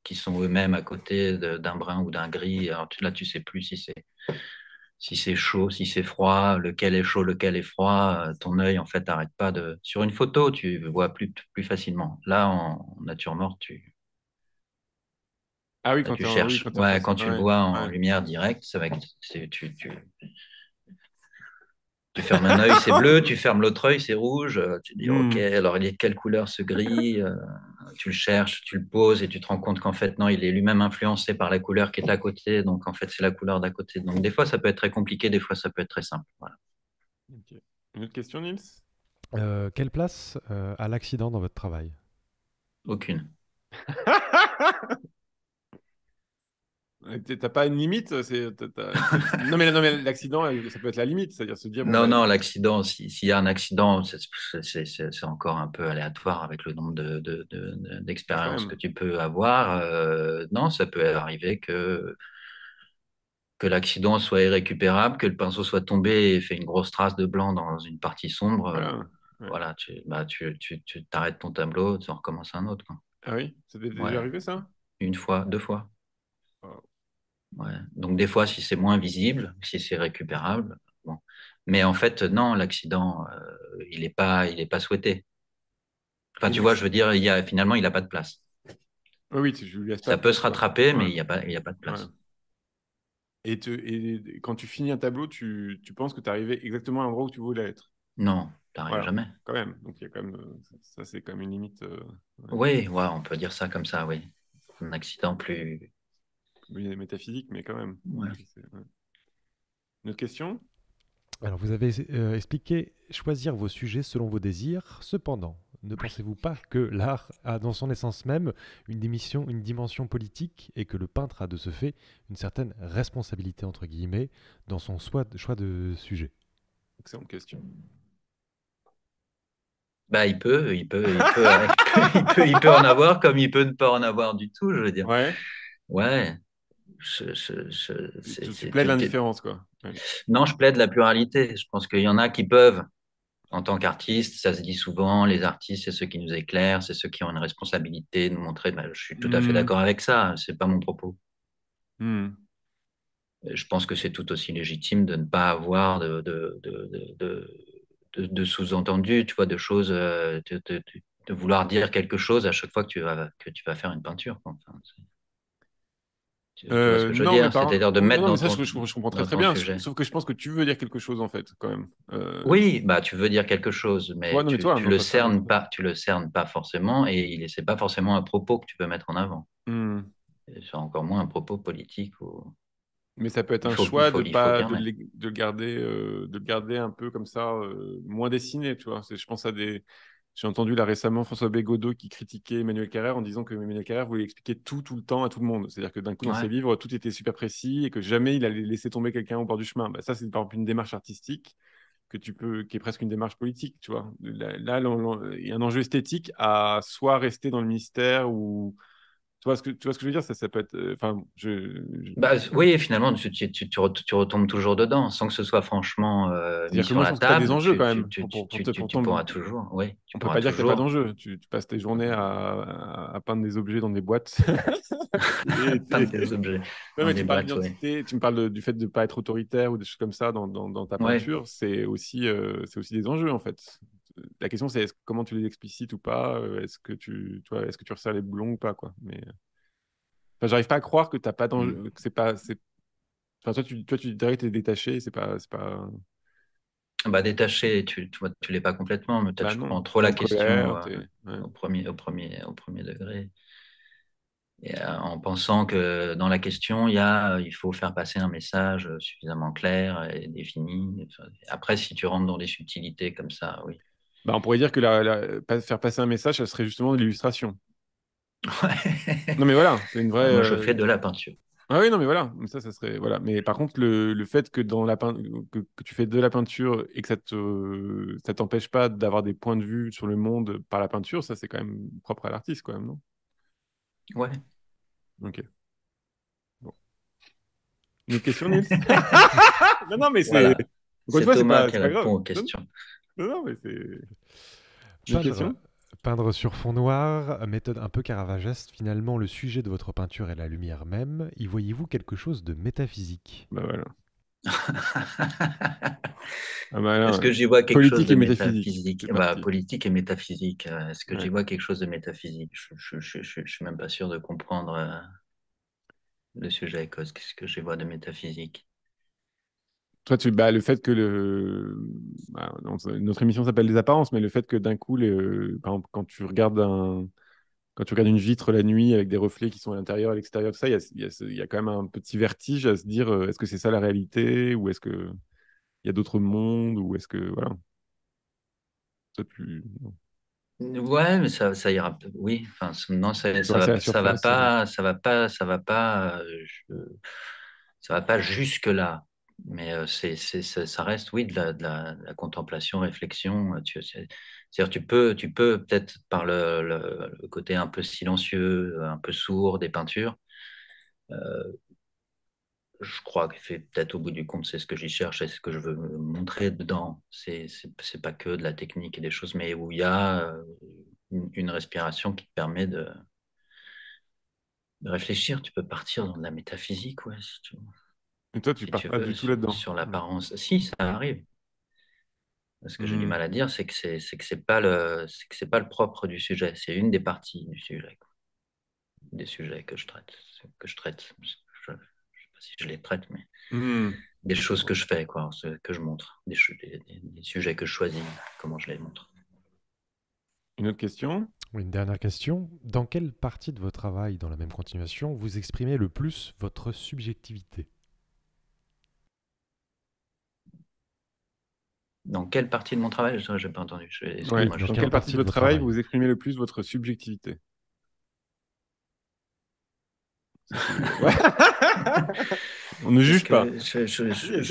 qui sont eux-mêmes à côté d'un brun ou d'un gris. Alors là, tu sais plus si c'est chaud, si c'est froid, lequel est chaud, lequel est froid. Ton œil, en fait, n'arrête pas de. Sur une photo, tu vois plus facilement. Là, en nature morte, Ah oui, là, tu oui, cherches. quand t'es en Ouais, face. quand tu le Ouais, vois en ouais. lumière directe, tu fermes un œil, c'est bleu, tu fermes l'autre œil, c'est rouge. Tu dis, OK, Mhm. alors il est de quelle couleur ce gris? Tu le cherches, tu le poses et tu te rends compte qu'en fait, non, il est lui-même influencé par la couleur qui est à côté. Donc, en fait, c'est la couleur d'à côté. Donc, des fois, ça peut être très compliqué, des fois, ça peut être très simple. Voilà. Ok. Une autre question, Nils? Quelle place a l'accident dans votre travail? Aucune. T'as pas une limite? Non, mais l'accident, ça peut être la limite. C'est-à-dire se dire, bon, Non, bah, non, l'accident, s'il y a un accident, c'est encore un peu aléatoire avec le nombre ah, quand d'expériences que même. tu peux avoir. Non, ça peut arriver que l'accident soit irrécupérable, que le pinceau soit tombé et fait une grosse trace de blanc dans une partie sombre. Voilà. Ouais. Voilà, tu t'arrêtes ton tableau, tu en recommences un autre, quoi. Ah oui? Ça t'est déjà Ouais, arrivé, ça? une fois, deux fois. Wow. Ouais. Donc des fois, si c'est moins visible, si c'est récupérable, bon. Mais en fait, non, l'accident, il est pas souhaité. Enfin, Et tu vois, je veux dire, finalement, il n'a pas de place. oui, oui, je lui laisse pas Ça de peut place, se quoi. rattraper, mais Ouais. il y a pas de Ouais. place. Et quand tu finis un tableau, tu penses que tu es arrivé exactement à l'endroit où tu voulais être. Non, t'arrives Voilà, jamais. quand même. Donc il y a quand même, ça c'est quand même une limite, ouais, Oui, ouais, on peut dire ça comme ça, oui. Un accident plus. oui, métaphysique, mais quand même. Ouais. Ouais. Une autre question? Alors, vous avez expliqué choisir vos sujets selon vos désirs. Cependant, ne pensez-vous pas que l'art a dans son essence même une dimension politique et que le peintre a de ce fait une certaine responsabilité, entre guillemets, dans son choix de sujet? Excellente question. Bah, il peut en avoir comme il peut ne pas en avoir du tout, je veux dire. Ouais, Ouais. tu plaides l'indifférence, quoi. Ouais. Non, je plaide la pluralité. Je pense qu'il y en a qui peuvent, en tant qu'artistes, ça se dit souvent, les artistes, c'est ceux qui nous éclairent, c'est ceux qui ont une responsabilité de nous montrer. Bah, je suis tout à fait Hmm, d'accord avec ça. C'est pas mon propos. hmm. Je pense que c'est tout aussi légitime de ne pas avoir de sous-entendu, tu vois, de choses, de vouloir dire quelque chose à chaque fois que tu vas faire une peinture, quoi. Enfin, tu vois ce que je veux Non, mais dire? C'est-à-dire de mettre non, mais ça, je comprends très dans très ton bien. sujet. Sauf que je pense que tu veux dire quelque chose, en fait, quand même. Oui, bah, tu veux dire quelque chose, Toi, mais non, mais toi, non, pas toi. tu le cernes pas forcément c'est pas forcément un propos que tu peux mettre en avant. Hmm. Et c'est encore moins un propos politique Mais ça peut être un choix de il faut pas dire, mais. de le garder un peu comme ça, moins dessiné, tu vois. Je pense à des. J'ai entendu là récemment François Bégodeau qui critiquait Emmanuel Carrère en disant que Emmanuel Carrère voulait expliquer tout le temps à tout le monde. C'est-à-dire que d'un coup, dans ses Ouais. livres, tout était super précis et que jamais il allait laisser tomber quelqu'un au bord du chemin. Bah, ça, c'est par exemple une démarche artistique qui est presque une démarche politique, tu vois. Là, il y a un enjeu esthétique à soit rester dans le mystère ou. Tu vois ce que je veux dire? Ça peut être. Enfin, Bah, oui, finalement, tu retombes toujours dedans, sans que ce soit franchement mis C'est-à-dire que sur moi, je la pense que tu as des table, enjeux quand même. tu pourras toujours, oui, tu On peut pourras pas dire qu'il n'y a pas toujours d'enjeu. Tu passes tes journées à peindre des objets dans des boîtes. peindre des objets Non, dans mais des tu me parles boîtes, oui. d'identité, tu me parles du fait de ne pas être autoritaire ou des choses comme ça dans ta Ouais. peinture. C'est aussi des enjeux, en fait. La question, c'est comment tu les explicites ou pas. Tu vois, est-ce que tu resserres les boulons ou pas, quoi. Mais enfin, j'arrive pas à croire que t'as pas Mm. d'enjeu, que c'est pas. Enfin, toi, tu dirais que tu es détaché, c'est pas. Bah, détaché, tu l'es pas complètement, mais peut-être Bah tu non. prends trop T'es la en question colère, t'es. Ouais. au premier degré. Et, en pensant que dans la question, il faut faire passer un message suffisamment clair et défini. Enfin, après, si tu rentres dans des subtilités comme ça, oui. Bah, on pourrait dire que faire passer un message, ça serait justement de l'illustration. Non, mais voilà, c'est une vraie. Moi, je fais de la peinture. Ah oui, non, mais voilà, ça serait. Voilà. Mais par contre, le fait que, que tu fais de la peinture et que ça t'empêche pas d'avoir des points de vue sur le monde par la peinture, ça, c'est quand même propre à l'artiste, quand même, non? Ouais. Ok. Bon. Une autre question, Nils? Non, non, mais c'est. Voilà. Encore une C'est fois, Thomas c'est qui pas répond grave. aux Non, questions. non, non, mais c'est. Une autre Peindre, question? peindre sur fond noir, méthode un peu caravageste, finalement le sujet de votre peinture est la lumière même. Y voyez-vous quelque chose de métaphysique? Bah voilà. Ah bah là, Est-ce que j'y vois quelque chose politique et de métaphysique. métaphysique? C'est Bah, parti. politique et métaphysique. Est-ce que j'y Ouais. vois quelque chose de métaphysique? Je suis même pas sûr de comprendre le sujet. Qu'est-ce que j'y vois de métaphysique? Toi, le fait que notre émission s'appelle Les Apparences, mais le fait que d'un coup, par exemple, quand tu regardes une vitre la nuit avec des reflets qui sont à l'intérieur, à l'extérieur, tout ça, il y a quand même un petit vertige à se dire, est-ce que c'est ça la réalité, ou est-ce que il y a d'autres mondes, ou est-ce que voilà, ça non. Ouais, mais ça ira. Oui, enfin, non, Tu restes à la surface. ça va pas, ça va pas jusque là. Mais ça reste, oui, de la contemplation, réflexion. C'est-à-dire, tu peux peut-être par le côté un peu silencieux, un peu sourd des peintures. Je crois que fait peut-être au bout du compte, c'est ce que j'y cherche, et ce que je veux montrer dedans. C'est pas que de la technique et des choses, mais où il y a une respiration qui te permet de réfléchir. Tu peux partir dans de la métaphysique, ouais, Et toi, tu si pars tu pas veux, du tout là-dedans. sur Ouais. l'apparence. Si, ça arrive. Ce que j'ai du Hmm. mal à dire, c'est que c'est pas le propre du sujet. C'est une des parties du sujet, quoi. Des sujets que je traite. Je sais pas si je les traite, mais Hmm. des choses que je fais, quoi, que je montre, des sujets que je choisis, comment je les montre. Une autre question? Une dernière question. Dans quelle partie de votre travail, dans la même continuation, vous exprimez le plus votre subjectivité? Dans quelle partie de mon travail? Je n'ai pas entendu. Ouais. Oui, Excuse-moi, dans Dans quelle quelle partie partie de de votre votre travail travail? vous exprimez le plus votre subjectivité? Ouais. On ne Qu'est-ce juge pas. que Oui, essaie je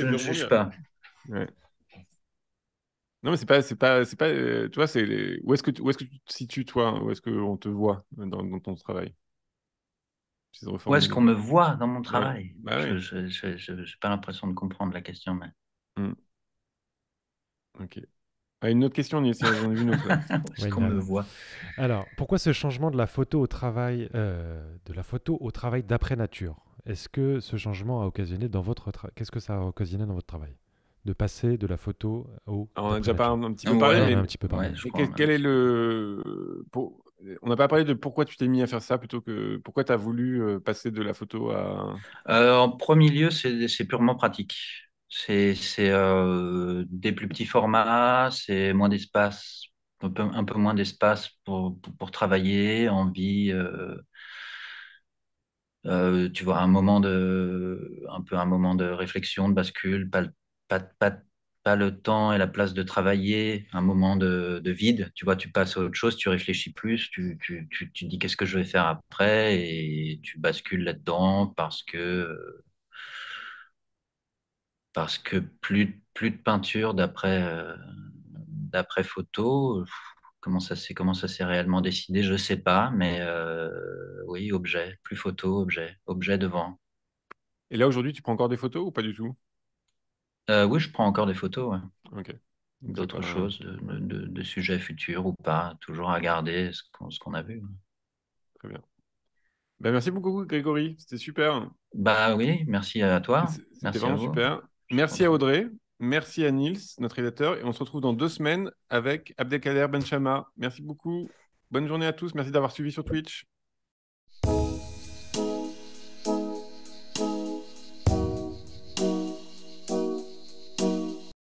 de ne juge rebondir. pas. Ouais. Non, mais tu vois, où est-ce que tu te situes, toi? Où est-ce qu'on te voit dans ton travail? J'essaie de Où est-ce qu'on reformuler. me voit dans mon Ouais. travail? Bah oui. J'ai pas l'impression de comprendre la question, mais Hmm. Ok. Ah, une autre question, Nils, j'en ai vu une autre là. où est-ce Oui, il qu'on y en me a. voit? Alors, pourquoi ce changement de la photo au travail, de la photo au travail d'après nature? Est-ce que ce changement a occasionné dans votre qu'est-ce que ça a occasionné dans votre travail? De passer de la photo au Alors, on a d'après déjà pas nature. un petit peu parlé, On en Ouais, a un petit peu parlé. ouais, Ouais. je mais crois, on a un quel est petit peu. on n'a pas parlé de pourquoi tu t'es mis à faire ça plutôt que pourquoi tu as voulu passer de la photo à. En premier lieu, c'est purement pratique. C'est des plus petits formats, c'est moins d'espace, un peu moins d'espace pour travailler, envie, tu vois, un peu un moment de réflexion, de bascule, pas, pas, pas le temps et la place de travailler, un moment de vide. Tu vois, tu passes à autre chose, tu réfléchis plus, tu dis qu'est-ce que je vais faire après et tu bascules là-dedans parce que plus de peinture d'après photo. Comment ça s'est réellement décidé, je sais pas, mais oui, objet, plus photo, objet devant. Et là aujourd'hui, tu prends encore des photos ou pas du tout? Oui, je prends encore des photos, ouais. Ok. Donc c'est D'autres pas. choses, Ouais, de sujets futurs ou pas, toujours à garder ce qu'on a vu. très bien. Ben, merci beaucoup, Grégory. C'était super. Bah oui, merci à toi, C'était merci à vraiment vous. super. Je suis Merci à content. Audrey. Merci à Nils, notre rédacteur. Et on se retrouve dans 2 semaines avec Abdelkader Benchama. Merci beaucoup. Bonne journée à tous. Merci d'avoir suivi sur Twitch.